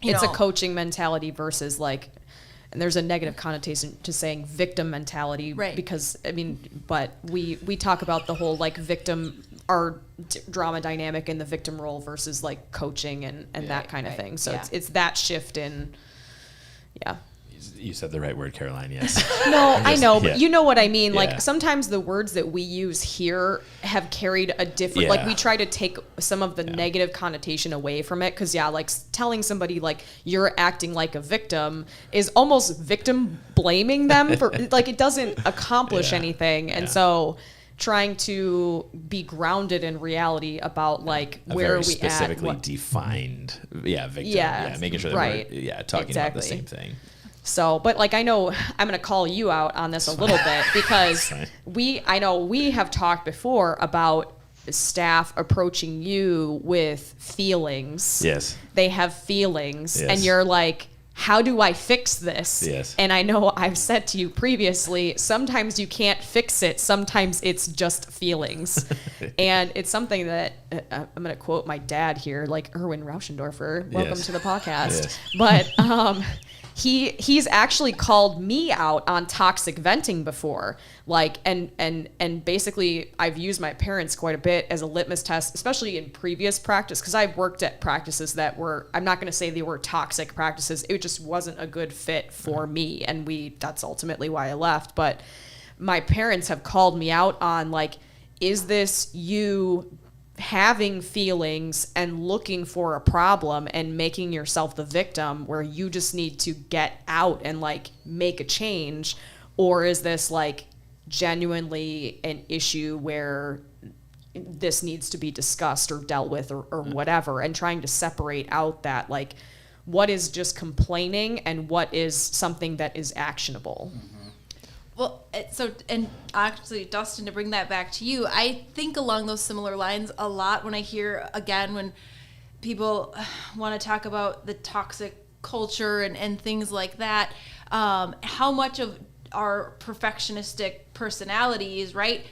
it's a coaching mentality versus and there's a negative connotation to saying victim mentality, because but we talk about the whole victim, our drama dynamic in the victim role versus coaching and that kind of thing. So it's that shift in, You said the right word, Caroline. Yes. No, I know, but you know what I mean. Sometimes the words that we use here have carried a different. We try to take some of the negative connotation away from it, because telling somebody you're acting like a victim is almost victim blaming them for it doesn't accomplish anything, and so trying to be grounded in reality about where we specifically defined victim, making sure that we're talking about the same thing. So, but I know I'm going to call you out on this a little bit, because I know we have talked before about staff approaching you with feelings. Yes. They have feelings, and you're like, how do I fix this? Yes. And I know I've said to you previously, sometimes you can't fix it. Sometimes it's just feelings. And it's something that I'm going to quote my dad here, Erwin Rauschendorfer. Welcome to the podcast. Yes. But he's actually called me out on toxic venting before. Like, and basically I've used my parents quite a bit as a litmus test, especially in previous practice, because I've worked at practices that were, I'm not going to say they were toxic practices. It just wasn't a good fit for me. And that's ultimately why I left. But my parents have called me out on, like, is this you having feelings and looking for a problem and making yourself the victim where you just need to get out and, like, make a change? Or is this, like, genuinely an issue where this needs to be discussed or dealt with or whatever, and trying to separate out that, like, what is just complaining and what is something that is actionable. Well, and actually, Dustin, to bring that back to you, I think along those similar lines a lot when I hear, again, when people want to talk about the toxic culture and things like that, how much of our perfectionistic personalities, right,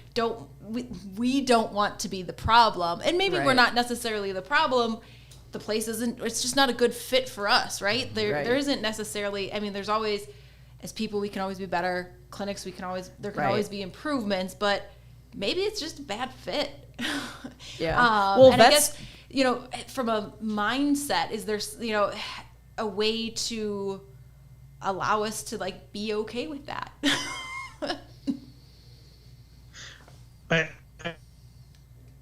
we don't want to be the problem. And maybe we're not necessarily the problem. The place it's just not a good fit for us, right? There isn't necessarily, I mean, there's always, as people, we can always be better. Clinics, there can always be improvements, but maybe it's just a bad fit. Yeah. And I guess, from a mindset, is there, a way to allow us to, like, be okay with that? I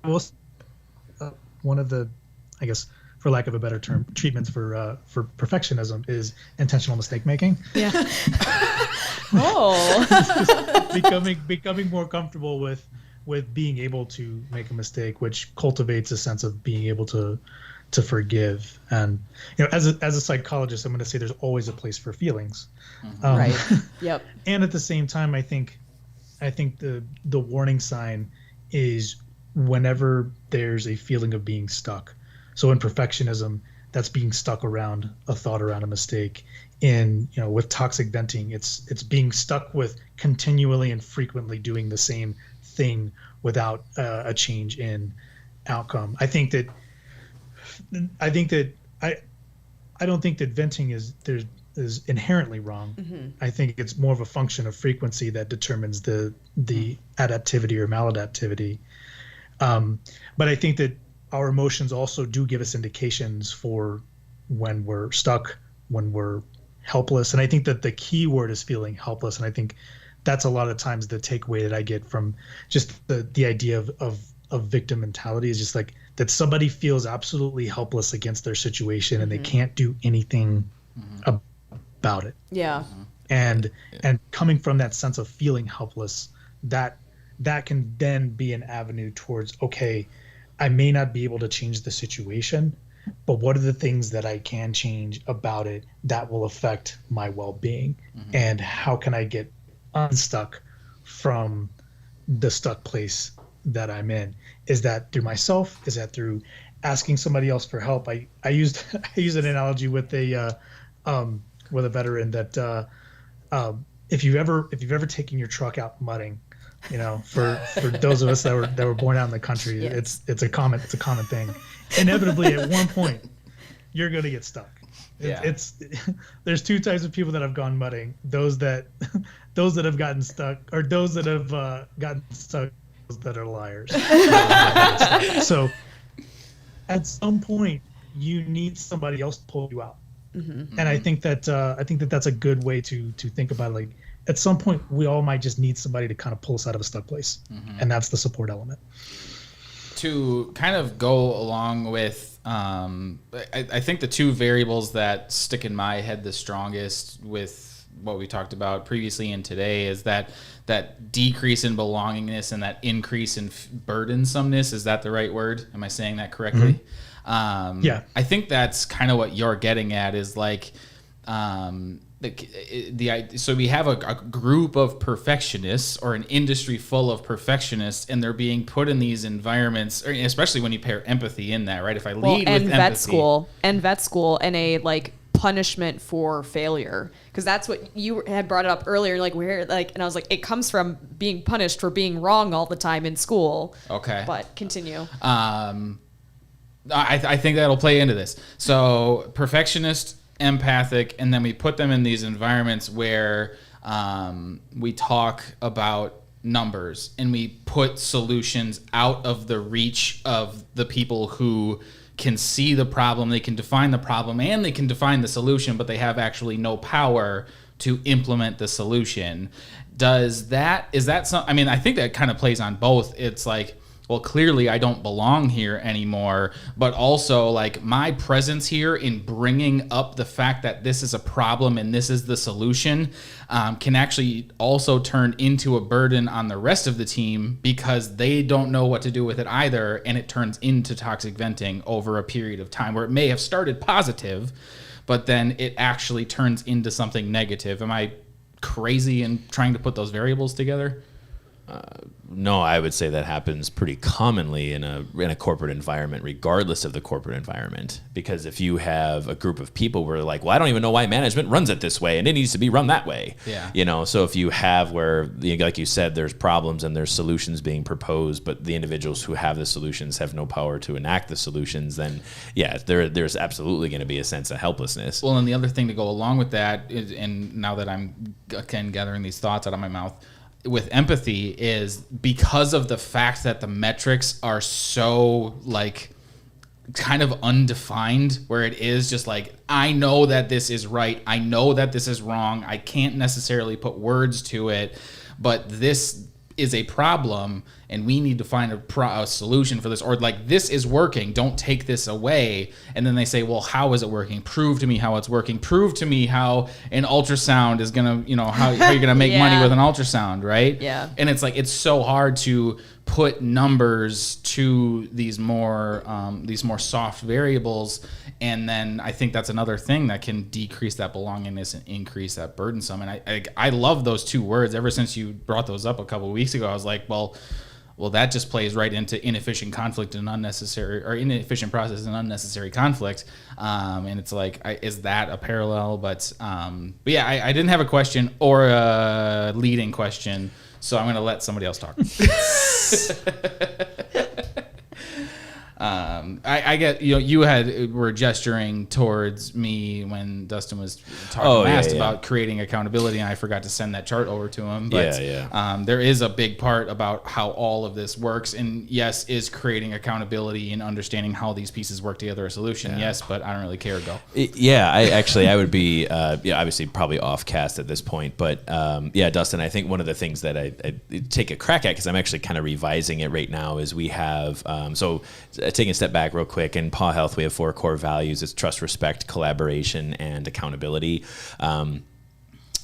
will. One of the, I guess, for lack of a better term, treatments for perfectionism is intentional mistake making. Yeah. becoming more comfortable with being able to make a mistake, which cultivates a sense of being able to forgive. And as a psychologist, I'm going to say there's always a place for feelings. Right. Yep. And at the same time, I think the warning sign is whenever there's a feeling of being stuck. So in perfectionism, that's being stuck around a thought, around a mistake. With toxic venting, it's being stuck with continually and frequently doing the same thing without a change in outcome. I don't think that venting is inherently wrong. Mm-hmm. I think it's more of a function of frequency that determines the adaptivity or maladaptivity. But I think that our emotions also do give us indications for when we're stuck, when we're helpless. And I think that the key word is feeling helpless. And I think that's a lot of times the takeaway that I get from just the idea of victim mentality is just like that somebody feels absolutely helpless against their situation, mm-hmm. and they can't do anything mm-hmm. about it. Yeah. And coming from that sense of feeling helpless, that can then be an avenue towards, okay, I may not be able to change the situation, but what are the things that I can change about it that will affect my well-being? Mm-hmm. And how can I get unstuck from the stuck place that I'm in? Is that through myself? Is that through asking somebody else for help? I used an analogy with a veteran that if you've ever taken your truck out mudding, for those of us that were born out in the country, yes. it's a common thing. Inevitably, at one point, you're going to get stuck. There's two types of people that have gone mudding: those that have gotten stuck, or those that have gotten stuck, those that are liars. So, at some point, you need somebody else to pull you out. Mm-hmm. And I think that that's a good way to think about it. Like, at some point, we all might just need somebody to kind of pull us out of a stuck place, mm-hmm. and that's the support element. To kind of go along with, I think the two variables that stick in my head the strongest with what we talked about previously and today is that decrease in belongingness and that increase in burdensomeness. Is that the right word? Am I saying that correctly? Mm-hmm. Yeah. I think that's kind of what you're getting at is like, so we have a group of perfectionists or an industry full of perfectionists, and they're being put in these environments, especially when you pair empathy in that, right? If I lead with empathy. Vet school and a like punishment for failure, because that's what you had brought up earlier. Like and I was like, it comes from being punished for being wrong all the time in school. Okay, but continue. I think that'll play into this. So perfectionist empathic, and then we put them in these environments where we talk about numbers and we put solutions out of the reach of the people who can see the problem, they can define the problem, and they can define the solution, but they have actually no power to implement the solution. Is that some, I mean, I think that kind of plays on both. It's like, well, clearly I don't belong here anymore, but also like my presence here in bringing up the fact that this is a problem and this is the solution can actually also turn into a burden on the rest of the team because they don't know what to do with it either, and it turns into toxic venting over a period of time where it may have started positive, but then it actually turns into something negative. Am I crazy in trying to put those variables together? No, I would say that happens pretty commonly in a corporate environment, regardless of the corporate environment. Because if you have a group of people where like, well, I don't even know why management runs it this way, and it needs to be run that way. Yeah. You know, so if you have where, like you said, there's problems and there's solutions being proposed, but the individuals who have the solutions have no power to enact the solutions, then yeah, there's absolutely going to be a sense of helplessness. Well, and the other thing to go along with that is, and now that I'm again gathering these thoughts out of my mouth, with empathy is because of the fact that the metrics are so like kind of undefined, where it is just like, I know that this is right, I know that this is wrong, I can't necessarily put words to it, but this is a problem and we need to find a solution for this, or like, this is working, don't take this away. And then they say, well, how is it working? Prove to me how it's working. Prove to me how an ultrasound is gonna, you know, how you're gonna make money with an ultrasound, right? Yeah. And it's like, it's so hard to put numbers to these more soft variables. And then I think that's another thing that can decrease that belongingness and increase that burdensome. And I love those two words. Ever since you brought those up a couple of weeks ago, I was like, well, that just plays right into inefficient conflict and inefficient process and unnecessary conflict. And it's like, is that a parallel? But yeah, I didn't have a question or a leading question, so I'm going to let somebody else talk. I get, you know, you were gesturing towards me when Dustin was talking about creating accountability, and I forgot to send that chart over to him. But there is a big part about how all of this works, and yes, is creating accountability and understanding how these pieces work together a solution. Yeah. Yes, but I don't really care. Go. I would be obviously probably off cast at this point, but Dustin, I think one of the things that I take a crack at, because I'm actually kind of revising it right now, is we have taking a step back real quick, in Paw Health we have 4 core values. It's trust, respect, collaboration, and accountability.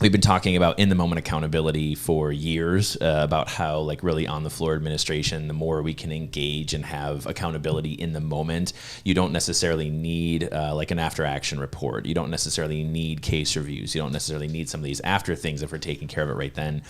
We've been talking about in-the-moment accountability for years, about how like really on-the-floor administration, the more we can engage and have accountability in the moment, you don't necessarily need like an after-action report. You don't necessarily need case reviews. You don't necessarily need some of these after things if we're taking care of it right then.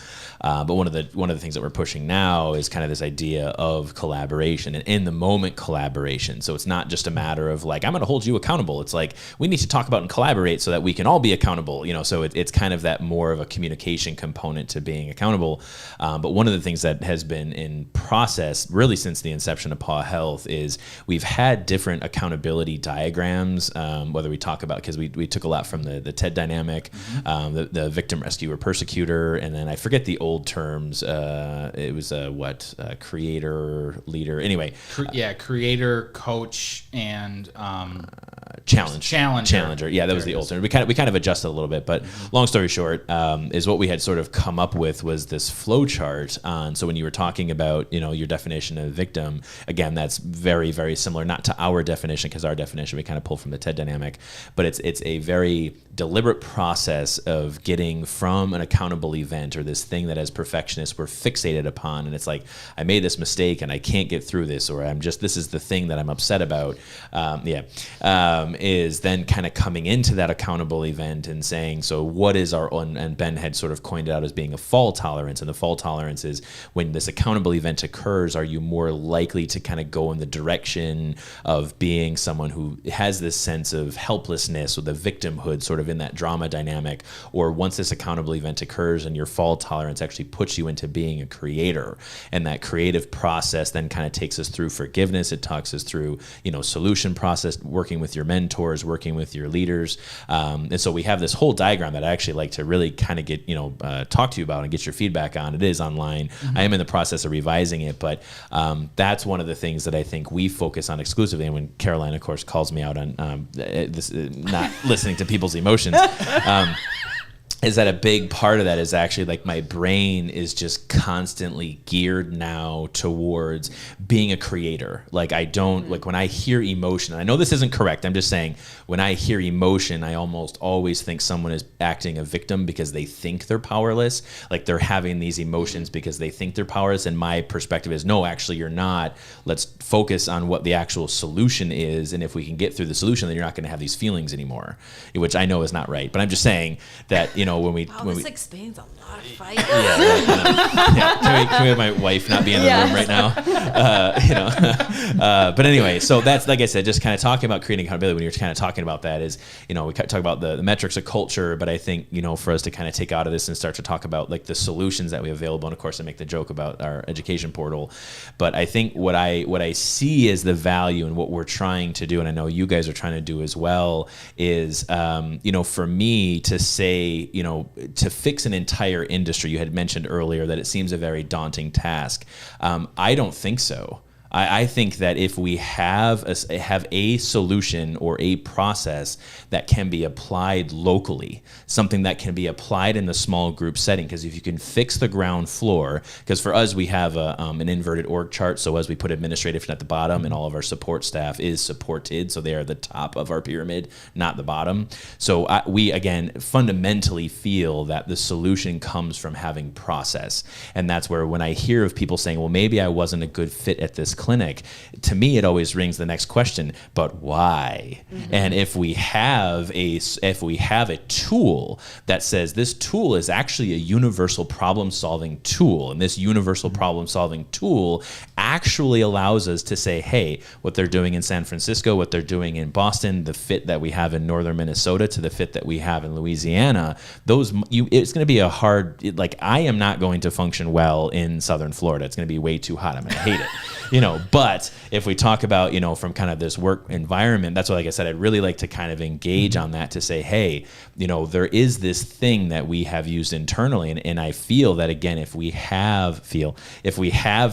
But one of the things that we're pushing now is kind of this idea of collaboration and in-the-moment collaboration. So it's not just a matter of like, I'm going to hold you accountable. It's like, we need to talk about and collaborate so that we can all be accountable. You know, so it's kind of that more of a communication component to being accountable. But one of the things that has been in process really since the inception of Paw Health is we've had different accountability diagrams, whether we talk about, because we took a lot from the TED dynamic, the victim, rescuer, persecutor, and then I forget the old terms. It was creator, leader. Anyway. Creator, coach, and Challenger. Yeah, that was the old term. We kind of adjusted a little bit, but long story short, is what we had sort of come up with was this flow chart on. So when you were talking about, you know, your definition of victim, again, that's very, very similar, not to our definition, because our definition we kind of pull from the TED dynamic, but it's a very deliberate process of getting from an accountable event or this thing that as perfectionists we're fixated upon, and it's like, I made this mistake and I can't get through this, or this is the thing that I'm upset about, is then kind of coming into that accountable event and saying, so what is our, and Ben had sort of coined it out as being a fall tolerance, and the fall tolerance is when this accountable event occurs, are you more likely to kind of go in the direction of being someone who has this sense of helplessness or the victimhood sort of in that drama dynamic, or once this accountable event occurs and your fall tolerance actually puts you into being a creator, and that creative process then kind of takes us through forgiveness, it talks us through, you know, solution process, working with your mentor, mentors, working with your leaders. And so we have this whole diagram that I actually like to really kind of get, talk to you about and get your feedback on. It is online. I am in the process of revising it, but that's one of the things that I think we focus on exclusively. And when Caroline, of course, calls me out on this, not listening to people's emotions, is that a big part of that is actually like my brain is just constantly geared now towards being a creator. Like I don't, like when I hear emotion, and I know this isn't correct, I'm just saying when I hear emotion, I almost always think someone is acting a victim because they think they're powerless. Like they're having these emotions because they think they're powerless. And my perspective is, no, actually you're not. Let's focus on what the actual solution is. And if we can get through the solution, then you're not going to have these feelings anymore, which I know is not right. But I'm just saying that, this explains a lot of fighting. Can we have my wife not be in the room right now? But anyway, so that's, like I said, just kind of talking about creating accountability when you're kind of talking about that is, we talk about the metrics of culture, but I think, for us to kind of take out of this and start to talk about like the solutions that we have available. And of course I make the joke about our education portal, but I think what I see is the value in what we're trying to do. And I know you guys are trying to do as well is, for me to say, to fix an entire industry, you had mentioned earlier that it seems a very daunting task. I don't think so. I think that if we have a solution or a process that can be applied locally, something that can be applied in the small group setting, because if you can fix the ground floor, because for us we have an inverted org chart, so as we put administrative at the bottom and all of our support staff is supported, so they are the top of our pyramid, not the bottom. So we, again, fundamentally feel that the solution comes from having process. And that's where when I hear of people saying, well, maybe I wasn't a good fit at this clinic, to me it always rings the next question, but why? And if we have a tool that says this tool is actually a universal problem solving tool, and this universal problem solving tool actually allows us to say, hey, what they're doing in San Francisco, what they're doing in Boston, the fit that we have in northern Minnesota to the fit that we have in Louisiana, it's going to be a hard, like I am not going to function well in southern Florida. It's going to be way too hot. I'm going to hate it. But if we talk about, from kind of this work environment, that's what, like I said, I'd really like to kind of engage on that to say, hey, there is this thing that we have used internally. And I feel that, again, if we have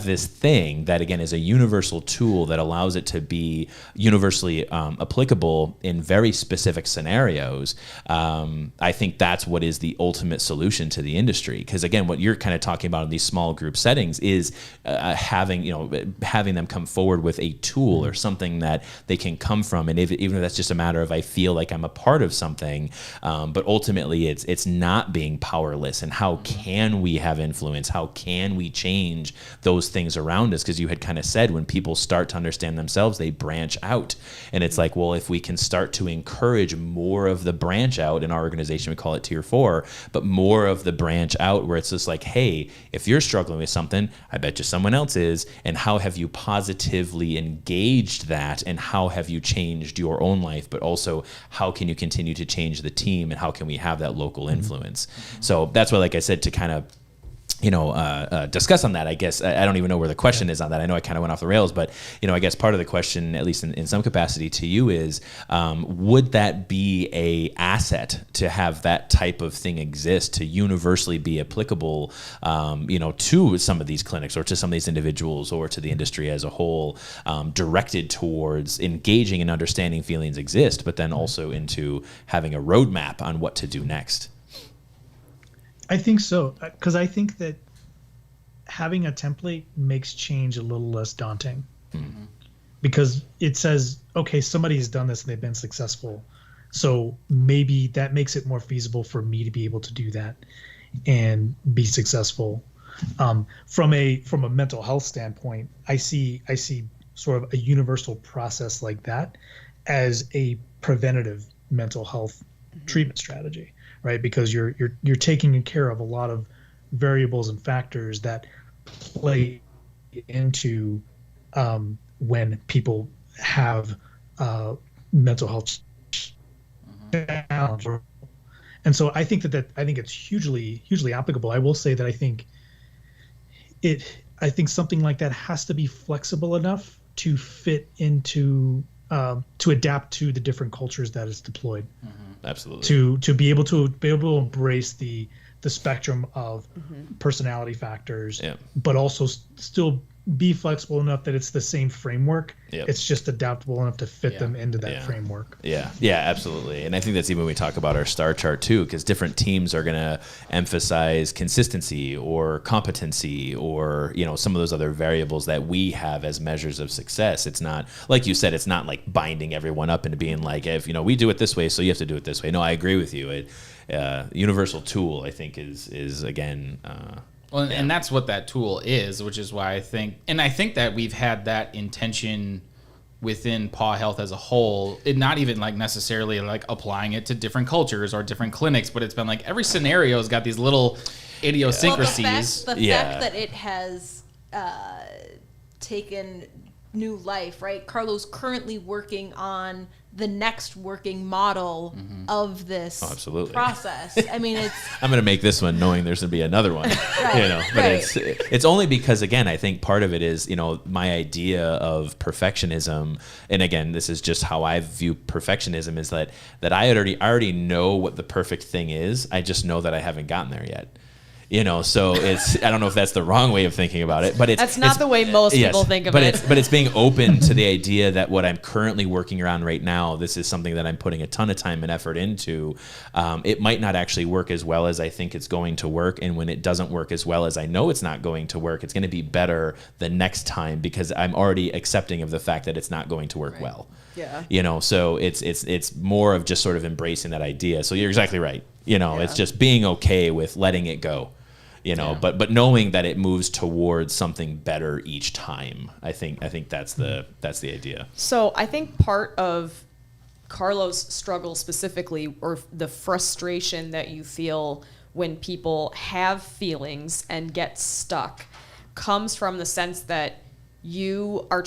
this thing that, again, is a universal tool that allows it to be universally applicable in very specific scenarios, I think that's what is the ultimate solution to the industry. Because, again, what you're kind of talking about in these small group settings is having them come forward with a tool or something that they can come from, and even if that's just a matter of I feel like I'm a part of something, but ultimately it's not being powerless. And how can we have influence? How can we change those things around us? Because you had kind of said when people start to understand themselves, they branch out, and it's like, well, if we can start to encourage more of the branch out in our organization, we call it Tier 4, but more of the branch out where it's just like, hey, if you're struggling with something, I bet you someone else is, and how have you positively engaged that, and how have you changed your own life, but also how can you continue to change the team, and how can we have that local influence? So that's why, like I said, to kind of discuss on that, I guess I don't even know where the question is on that. I know I kind of went off the rails, but I guess part of the question, at least in some capacity to you, is would that be a asset to have that type of thing exist, to universally be applicable, to some of these clinics or to some of these individuals or to the industry as a whole, directed towards engaging and understanding feelings exist, but then also into having a roadmap on what to do next? I think so, because I think that having a template makes change a little less daunting, because it says, okay, somebody has done this and they've been successful, so maybe that makes it more feasible for me to be able to do that and be successful. From a mental health standpoint, I see sort of a universal process like that as a preventative mental health treatment strategy. Right, because you're taking care of a lot of variables and factors that play into when people have mental health challenges. And so I think that I think it's hugely applicable. I will say that I think something like that has to be flexible enough to fit into to adapt to the different cultures that it's deployed. Absolutely. To be able to embrace the spectrum of personality factors, but also still be flexible enough that it's the same framework. It's just adaptable enough to fit them into that framework. Yeah, absolutely. And I think that's even when we talk about our star chart too, because different teams are going to emphasize consistency or competency or, some of those other variables that we have as measures of success. It's not, like you said, it's not like binding everyone up into being like, if, we do it this way, so you have to do it this way. No, I agree with you. Universal tool, I think, is again... Well, and that's what that tool is, which is why I think that we've had that intention within Paw Health as a whole, it not even like necessarily like applying it to different cultures or different clinics, but it's been like every scenario has got these little idiosyncrasies. Well, the fact that it has taken new life, right? Carlo's currently working on the next working model of this process. I mean, I'm going to make this one knowing there's going to be another one, but it's only because, again, I think part of it is, my idea of perfectionism. And again, this is just how I view perfectionism, is that I already know what the perfect thing is. I just know that I haven't gotten there yet. So I don't know if that's the wrong way of thinking about it, but that's not the way most people think of it. But it's being open to the idea that what I'm currently working around right now, this is something that I'm putting a ton of time and effort into. It might not actually work as well as I think it's going to work. And when it doesn't work as well as I know it's not going to work, it's going to be better the next time because I'm already accepting of the fact that it's not going to work well. Yeah. So it's more of just sort of embracing that idea. So you're exactly right. It's just being okay with letting it go. But knowing that it moves towards something better each time. I think that's the idea. So I think part of Carlo's struggle specifically, or the frustration that you feel when people have feelings and get stuck, comes from the sense that you are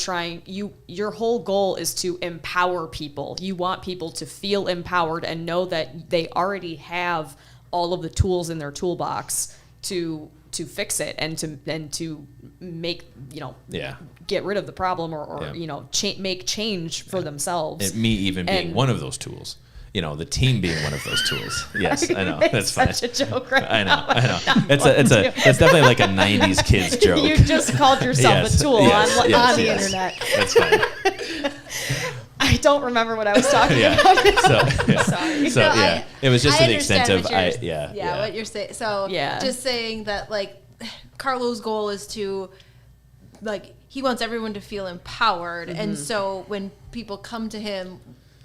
your whole goal is to empower people. You want people to feel empowered and know that they already have all of the tools in their toolbox to fix it and to make get rid of the problem or make change for themselves. And me even being one of those tools. The team being one of those tools. Yes, I know. That's fine. Such a joke right now. I know. It's definitely like a 90s kids joke. You just called yourself a tool on the internet. That's fine. I don't remember what I was talking about. Sorry. So it was just to the extent of what you're saying. So just saying that like Carlo's goal is to he wants everyone to feel empowered, and so when people come to him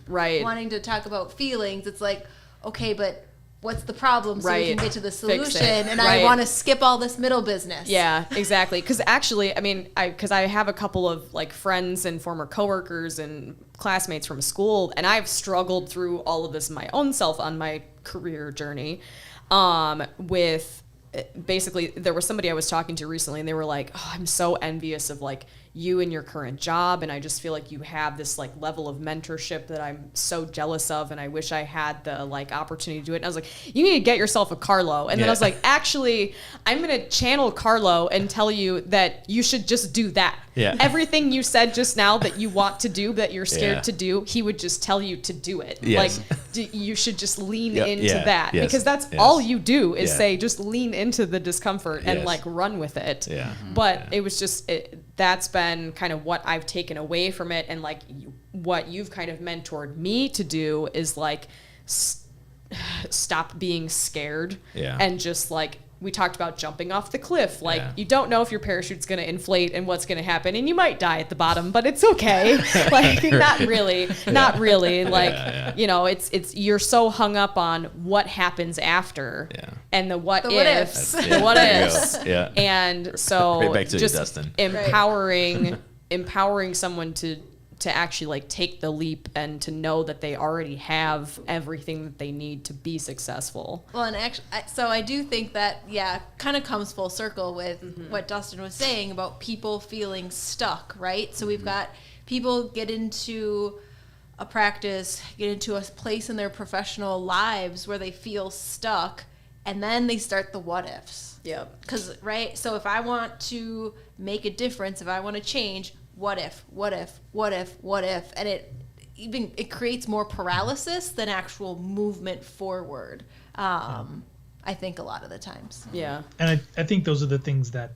wanting to talk about feelings, it's like, okay, but what's the problem so we can get to the solution? And I want to skip all this middle business. Yeah, exactly. Because actually, I mean, I have a couple of friends and former coworkers and classmates from school, and I've struggled through all of this my own self on my career journey. With basically, there was somebody I was talking to recently, and they were like, "Oh, I'm so envious of you and your current job, and I just feel like you have this level of mentorship that I'm so jealous of, and I wish I had the opportunity to do it." And I was like, you need to get yourself a Carlo. And then I was like, actually, I'm gonna channel Carlo and tell you that you should just do that. Everything you said just now that you want to do, that you're scared to do, he would just tell you to do it. You should just lean into that, because that's all you do is say, just lean into the discomfort and run with it. But it was just that's been kind of what I've taken away from it, and what you've kind of mentored me to do is stop being scared and just we talked about jumping off the cliff. You don't know if your parachute's going to inflate and what's going to happen, and you might die at the bottom, but it's okay. Not really. It's you're so hung up on what happens after and the what ifs. The what ifs. And so right back to just you, Dustin. empowering someone to actually take the leap and to know that they already have everything that they need to be successful. Well, and actually, so I do think that, kind of comes full circle with what Dustin was saying about people feeling stuck, right? So we've got people get into a practice, get into a place in their professional lives where they feel stuck, and then they start the what ifs. Yeah. Because, right? So if I want to make a difference, if I want to change, what if, and even it creates more paralysis than actual movement forward. I think a lot of the times. Yeah. And I think those are the things that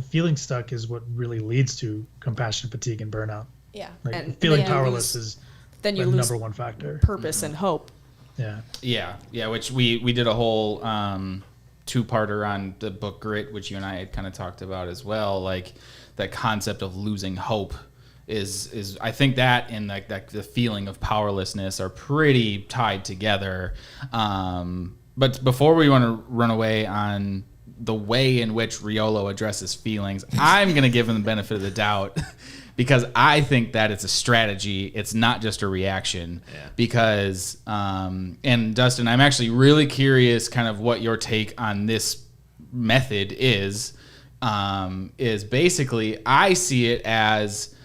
feeling stuck is what really leads to compassion fatigue and burnout. Yeah. Like And feeling then you powerless lose- is Then you the lose number one factor. purpose and hope. Yeah. Yeah, which we did a whole two-parter on the book Grit, which you and I had kind of talked about as well. Like that concept of losing hope is I think that and like that the feeling of powerlessness are pretty tied together. But before we want to run away on the way in which Riolo addresses feelings, I'm going to give him the benefit of the doubt because I think that it's a strategy. It's not just a reaction. Yeah. Because, and Dustin, I'm actually really curious kind of what your take on this method is basically I see it as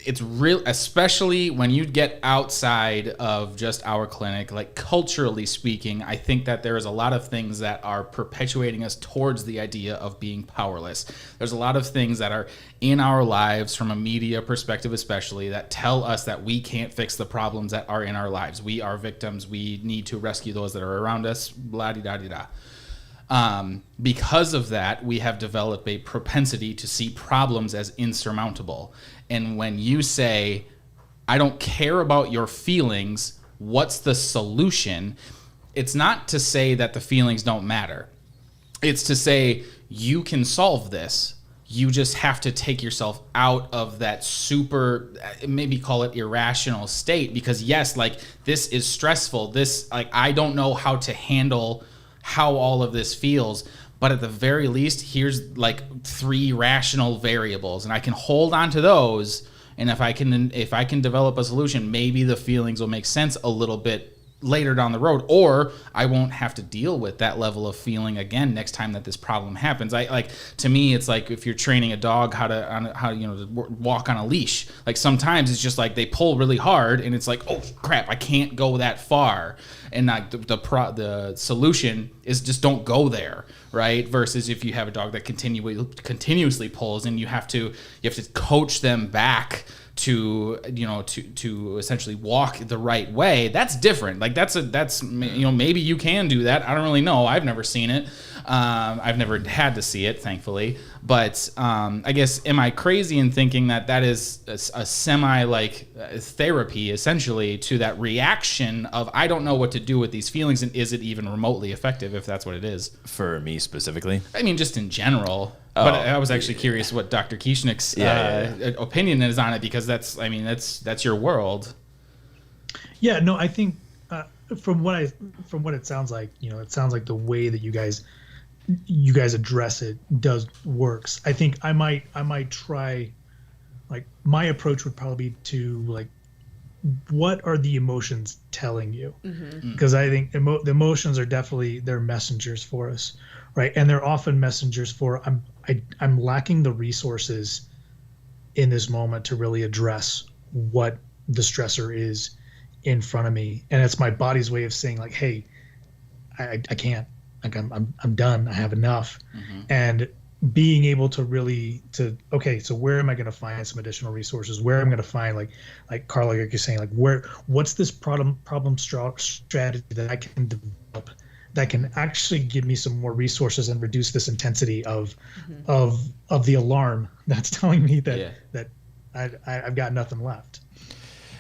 it's real, especially when you get outside of just our clinic, like culturally speaking, I think that there is a lot of things that are perpetuating us towards the idea of being powerless. There's a lot of things that are in our lives from a media perspective, especially that tell us that we can't fix the problems that are in our lives. We are victims. We need to rescue those that are around us. Blah, di, da, di, da. Because of that, we have developed a propensity to see problems as insurmountable. And when you say, I don't care about your feelings, what's the solution? It's not to say that the feelings don't matter. It's to say, you can solve this. You just have to take yourself out of that super, maybe call it irrational state. Because yes, like this is stressful. This, like, I don't know how to handle how all of this feels, but at the very least, here's like 3 rational variables, and I can hold on to those. And if I can develop a solution, maybe the feelings will make sense a little bit later down the road, or I won't have to deal with that level of feeling again next time that this problem happens. To me, it's like if you're training a dog how to walk on a leash. Like sometimes it's just like they pull really hard, and it's like, oh crap, I can't go that far. And the solution is just don't go there, right? Versus if you have a dog that continuously pulls, and you have to coach them back to essentially walk the right way. That's different. Like that's maybe you can do that. I don't really know. I've never seen it. I've never had to see it, thankfully. But I guess, am I crazy in thinking that is a semi therapy essentially to that reaction of I don't know what to do with these feelings, and is it even remotely effective if that's what it is? For me specifically? I mean, just in general. But I was actually curious what Dr. Kieschnick's opinion is on it, because that's your world. Yeah, no, I think from what it sounds like, it sounds like the way that you guys address it works. I think I might try, like, my approach would probably be to, like, what are the emotions telling you? Because I think the emotions are definitely, they're messengers for us, right? And they're often messengers for I'm lacking the resources in this moment to really address what the stressor is in front of me, and it's my body's way of saying, like, hey, I can't, like, I'm done, I have enough. And being able to really okay, so where am I going to find some additional resources? Where I'm going to find, like Carla, like you're saying, like, what's this problem strategy that I can develop that can actually give me some more resources and reduce this intensity of the alarm that's telling me that I've got nothing left.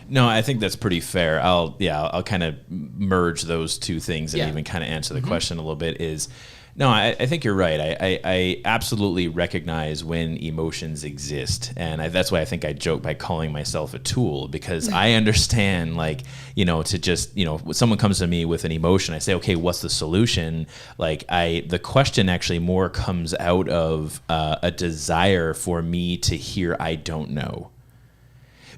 No, I think that's pretty fair. I'll kind of merge those two things and even kind of answer the question a little bit. I think you're right. I absolutely recognize when emotions exist. And that's why I think I joke by calling myself a tool, because I understand, like, to just, when someone comes to me with an emotion, I say, okay, what's the solution? Like, the question actually more comes out of a desire for me to hear, I don't know.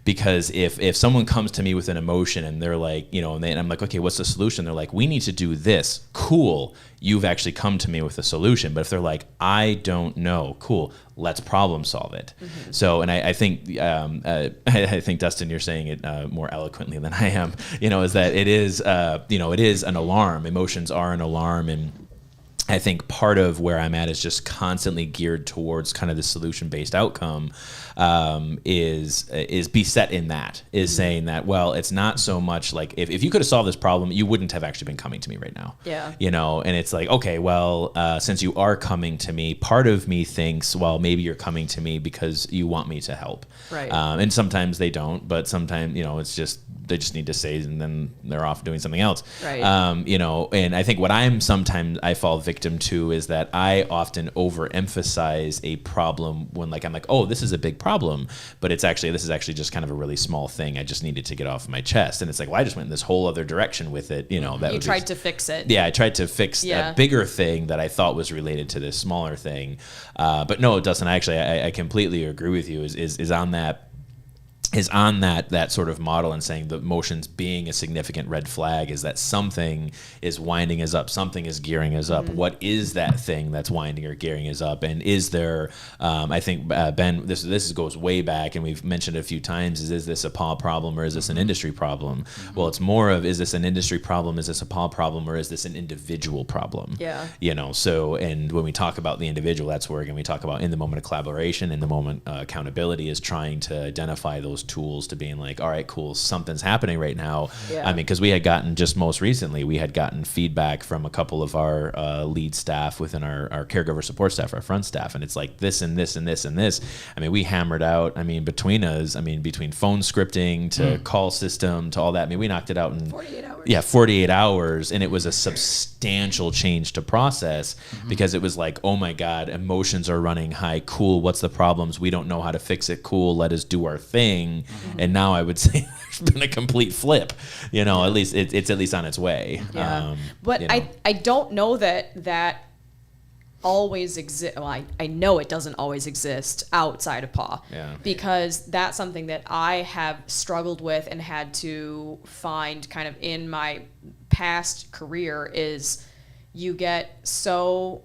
Because if someone comes to me with an emotion and they're like, and I'm like, okay, what's the solution? They're like, we need to do this. Cool. You've actually come to me with a solution. But if they're like, I don't know, cool, let's problem solve it. So, and I think, I think Dustin, you're saying it more eloquently than I am, is that it is, it is an alarm. Emotions are an alarm. And I think part of where I'm at is just constantly geared towards kind of the solution-based outcome, is beset in that, is saying that, well, it's not so much like if you could have solved this problem, you wouldn't have actually been coming to me right now. Yeah. You know, and it's like, okay, well, since you are coming to me, part of me thinks, well, maybe you're coming to me because you want me to help. Right. And sometimes they don't, but sometimes, you know, it's just, they just need to say, and then they're off doing something else. Right. You know, and I think what sometimes I fall victim to is that I often overemphasize a problem when, like, I'm like, oh, this is a big problem, but this is actually just kind of a really small thing. I just needed to get off my chest. And it's like, well, I just went in this whole other direction with it. You know, you tried to fix it. Yeah, I tried to fix that bigger thing that I thought was related to this smaller thing. But no, Dustin, I completely agree with you. Is on that sort of model, and saying the emotions being a significant red flag is that something is winding us up, something is gearing us up. What is that thing that's winding or gearing us up? And is there, I think, Ben, this goes way back, and we've mentioned it a few times, is this a PAW problem or is this an industry problem? Well, it's more of, is this an industry problem, is this a PAW problem, or is this an individual problem? Yeah. You know, so, and when we talk about the individual, that's where, again, we talk about in the moment of collaboration, in the moment accountability, is trying to identify those tools to being like, all right, cool, something's happening right now. Yeah. I mean, because we had gotten, just most recently, we had gotten feedback from a couple of our lead staff within our caregiver support staff, our front staff, and it's like this and this and this and this. I mean, we hammered out, between us, between phone scripting to call system to all that, we knocked it out in 48 hours. Yeah, 48 hours, and it was a substantial change to process, because it was like, oh my God, emotions are running high. Cool, what's the problems? We don't know how to fix it. Cool, let us do our thing. And now I would say there's been a complete flip. You know, at least it's at least on its way. Yeah. But you know. I don't know that always exists. Well, I know it doesn't always exist outside of PAW. Yeah. Because that's something that I have struggled with and had to find kind of in my past career, is you get so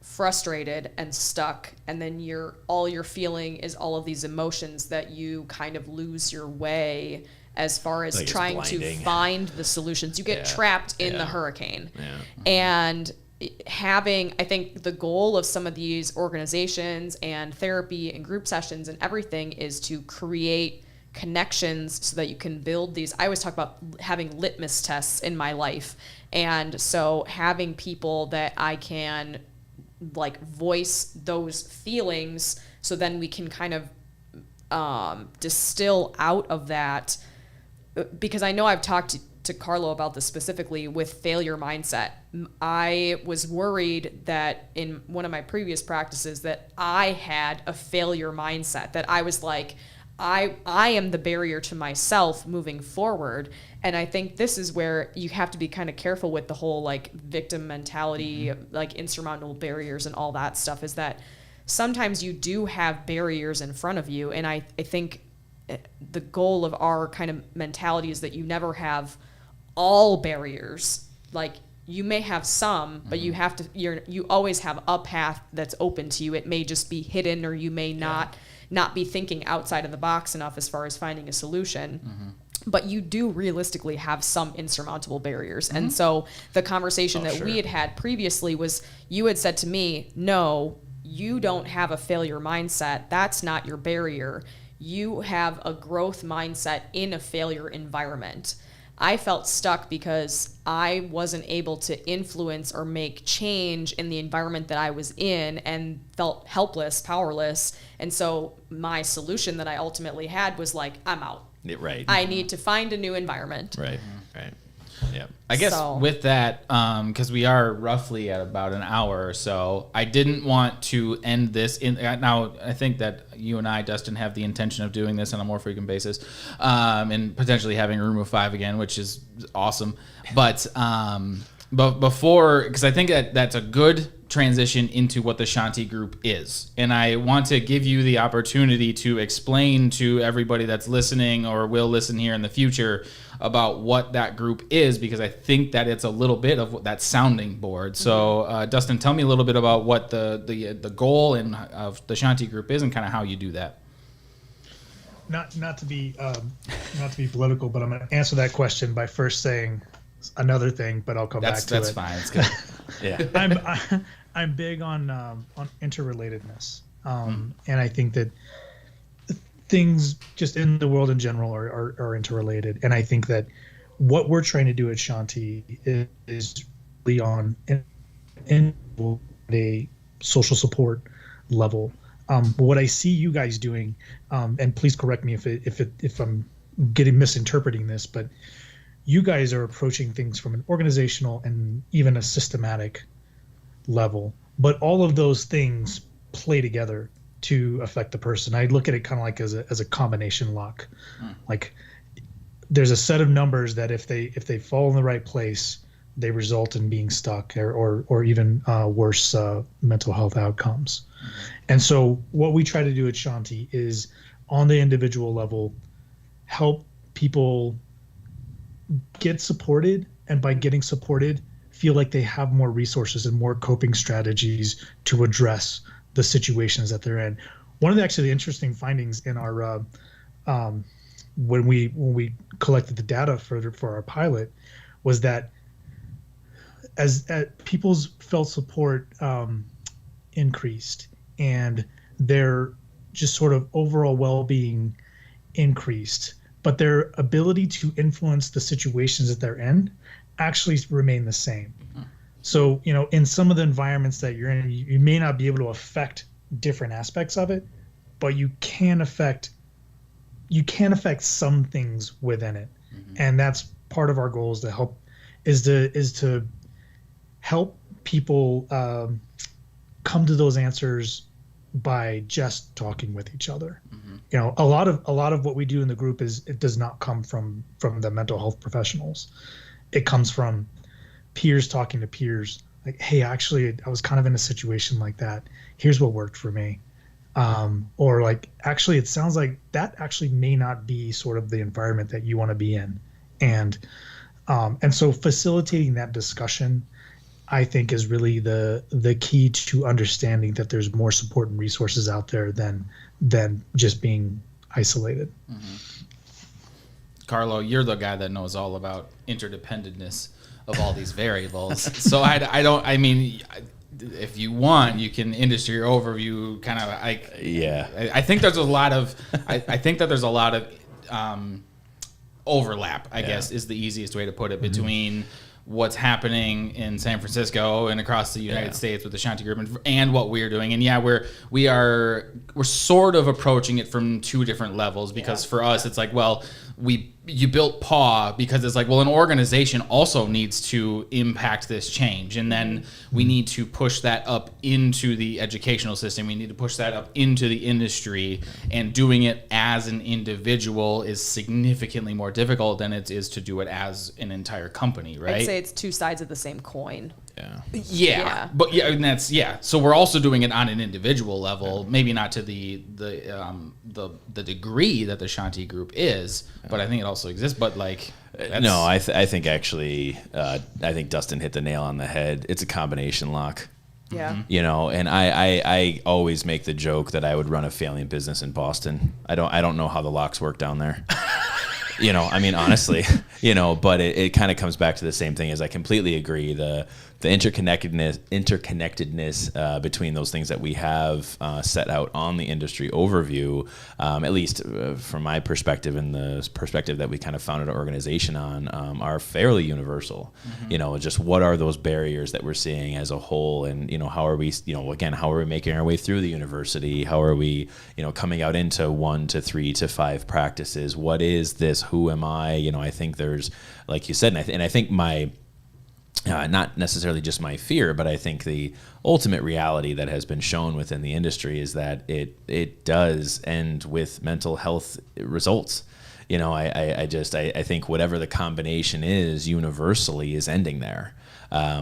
frustrated and stuck, and then all you're feeling is all of these emotions that you kind of lose your way as far as like trying to find the solutions. You get trapped in the hurricane. Yeah. And I think the goal of some of these organizations and therapy and group sessions and everything is to create connections so that you can build these. I always talk about having litmus tests in my life. And so having people that I can like voice those feelings, so then we can kind of distill out of that, because I know I've talked to Carlo about this specifically with failure mindset. I was worried that in one of my previous practices that I had a failure mindset, that I was like, I am the barrier to myself moving forward. And I think this is where you have to be kind of careful with the whole like victim mentality, like insurmountable barriers and all that stuff, is that sometimes you do have barriers in front of you. And I think the goal of our kind of mentality is that you never have all barriers. Like, you may have some, but you have to, you always have a path that's open to you. It may just be hidden, or you may not be thinking outside of the box enough as far as finding a solution. But you do realistically have some insurmountable barriers. And so the conversation we had previously was, you had said to me, no, you don't have a failure mindset. That's not your barrier. You have a growth mindset in a failure environment. I felt stuck because I wasn't able to influence or make change in the environment that I was in, and felt helpless, powerless. And so my solution that I ultimately had was like, I'm out. Right. I need to find a new environment. Right. Right. Yeah. I guess with that, because we are roughly at about an hour or so, I didn't want to end this in. Now, I think that you and I, Dustin, have the intention of doing this on a more frequent basis, and potentially having a room of 5 again, which is awesome. But before, because I think that's a good transition into what the Shanti group is. And I want to give you the opportunity to explain to everybody that's listening or will listen here in the future about what that group is, because I think that it's a little bit of that sounding board. So Dustin, tell me a little bit about what the goal of the Shanti group is, and kind of how you do that. Not to be political, but I'm going to answer that question by first saying another thing, but I'll come back to it. That's fine. It's good. Yeah. I'm big on interrelatedness, and I think that things just in the world in general are interrelated. And I think that what we're trying to do at Shanti is really on in a social support level. What I see you guys doing, and please correct me if I'm misinterpreting this, but you guys are approaching things from an organizational and even a systematic level. But all of those things play together to affect the person. I look at it kind of like as a combination lock. Like there's a set of numbers that if they fall in the right place, they result in being stuck or even worse mental health outcomes. And so what we try to do at Shanti is on the individual level, help people get supported, and by getting supported, feel like they have more resources and more coping strategies to address the situations that they're in. One of the actually interesting findings in our when we collected the data for our pilot was that as people's felt support increased and their just sort of overall well-being increased, but their ability to influence the situations that they're in actually remain the same. So, in some of the environments that you're in, you may not be able to affect different aspects of it, but you can affect some things within it. And that's part of our goal is to help people come to those answers by just talking with each other. A lot of what we do in the group it does not come from the mental health professionals. It comes from peers talking to peers, like, hey, actually I was kind of in a situation like that, here's what worked for me, or like, actually it sounds like that actually may not be sort of the environment that you want to be in. And so facilitating that discussion, I think, is really the key to understanding that there's more support and resources out there than just being isolated. Carlo, you're the guy that knows all about interdependentness of all these variables. So I mean, if you want, you can industry overview kind of like, I think there's a lot of, I think that there's a lot of overlap, I guess is the easiest way to put it, between what's happening in San Francisco and across the United States with the Shanti group and what we're doing. And we're sort of approaching it from two different levels, because for us it's like, well, you built PAW because it's like, well, an organization also needs to impact this change, and then we need to push that up into the educational system. We need to push that up into the industry, and doing it as an individual is significantly more difficult than it is to do it as an entire company, right? I'd say it's two sides of the same coin. But and that's so we're also doing it on an individual level, maybe not to the degree that the Shanti group is, but I think it also exists. But like, no, I think actually, I think Dustin hit the nail on the head. It's a combination lock. And I always make the joke that I would run a failing business in Boston. I don't know how the locks work down there. I mean, honestly, but it kind of comes back to the same thing. As I completely agree, the interconnectedness between those things that we have set out on the industry overview, at least from my perspective and the perspective that we kind of founded our organization on, are fairly universal. Just what are those barriers that we're seeing as a whole, and how are we, again, how are we making our way through the university? How are we, coming out into 1 to 3 to 5 practices? What is this? Who am I? I think there's, like you said, and I think my not necessarily just my fear, but I think the ultimate reality that has been shown within the industry is that it does end with mental health results. I think whatever the combination is universally is ending there.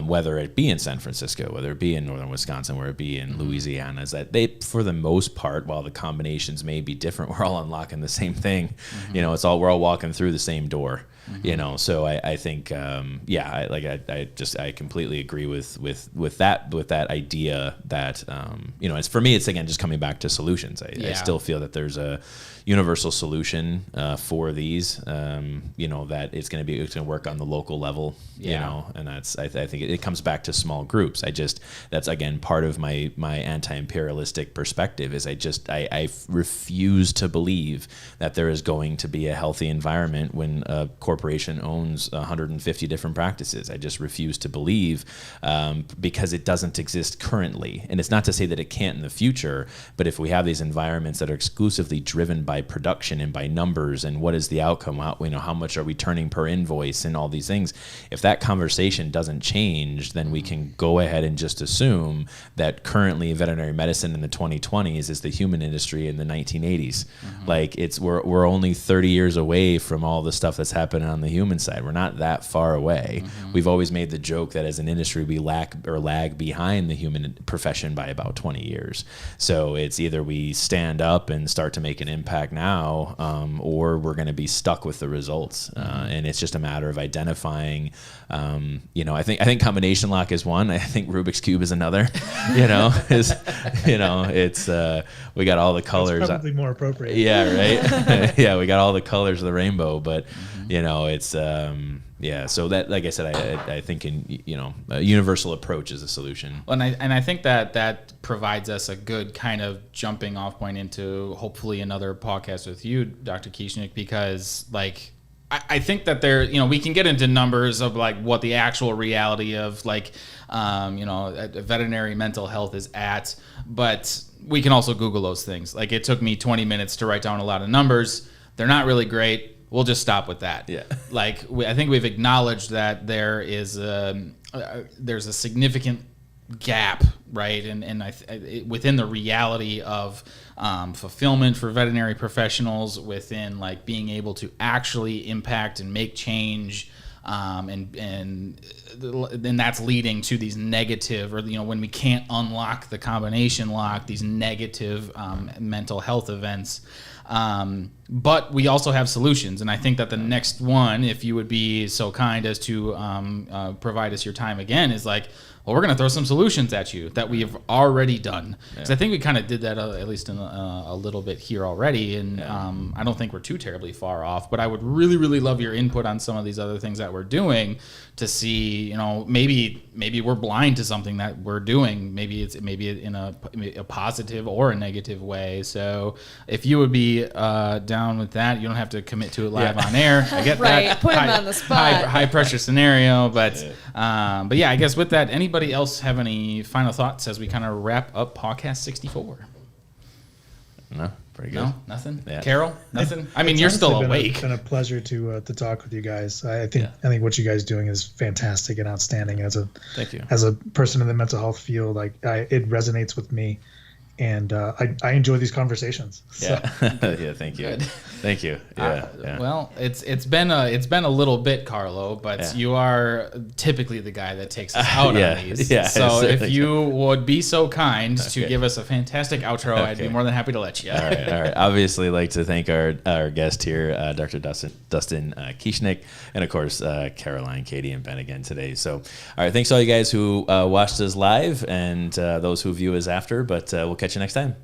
Whether it be in San Francisco, whether it be in northern Wisconsin, whether it be in Louisiana, is that they, for the most part, while the combinations may be different, we're all unlocking the same thing. We're all walking through the same door. So I think, I completely agree with that idea that, it's for me, it's again, just coming back to solutions. I still feel that there's a universal solution for these, that it's going to work on the local level, and that's, I think it comes back to small groups. That's again, part of my anti-imperialistic perspective is I refuse to believe that there is going to be a healthy environment when a corporation owns 150 different practices. I just refuse to believe, because it doesn't exist currently. And it's not to say that it can't in the future, but if we have these environments that are exclusively driven by production and by numbers and what is the outcome, how much are we turning per invoice and all these things, if that conversation doesn't change, then we can go ahead and just assume that currently veterinary medicine in the 2020s is the human industry in the 1980s. Like we're only 30 years away from all the stuff that's happening on the human side. We're not that far away. We've always made the joke that as an industry we lag behind the human profession by about 20 years. So it's either we stand up and start to make an impact now, or we're going to be stuck with the results. And it's just a matter of identifying. I think combination lock is one. I think Rubik's Cube is another. It's we got all the colors. That's probably more appropriate. Yeah, right. Yeah, we got all the colors of the rainbow, but it's So that, like I said, I think a universal approach is a solution. And I think that provides us a good kind of jumping off point into hopefully another podcast with you, Dr. Kieschnick, because I think that we can get into numbers of what the actual reality of veterinary mental health is at, but we can also Google those things. It took me 20 minutes to write down a lot of numbers. They're not really great. We'll just stop with that. Yeah. I think we've acknowledged that there is there's a significant gap, right? And within the reality of fulfillment for veterinary professionals, within being able to actually impact and make change, and that's leading to these negative, or when we can't unlock the combination lock, these negative mental health events. But we also have solutions, and I think that the next one, if you would be so kind as to provide us your time again, is we're going to throw some solutions at you that we have already done. Because I think we kind of did that at least in a little bit here already, and I don't think we're too terribly far off. But I would really, really love your input on some of these other things that we're doing to see, maybe we're blind to something that we're doing. Maybe it's in a positive or a negative way. So if you would be down with that, you don't have to commit to it live on air. I get right. that. Put him on the spot. High pressure scenario, but yeah, I guess with that, anybody else have any final thoughts as we kind of wrap up PAWCast 64? No, pretty good. No, nothing. Yeah. Carol, nothing. I mean, you're still awake. It's been a pleasure to talk with you guys. I think what you guys are doing is fantastic and outstanding. Thank you. As a person in the mental health field, it resonates with me. And I enjoy these conversations. Yeah, yeah. Thank you. Good. Thank you. Yeah, Well, it's been a little bit, Carlo, but you are typically the guy that takes us out on these. Yeah. So if you would be so kind to give us a fantastic outro, I'd be more than happy to let you. All right. Obviously, like to thank our guest here, Dr. Dustin Kieschnick, and of course Caroline, Katie, and Ben again today. So, all right. Thanks to all you guys who watched us live and those who view us after. But we'll catch you next time.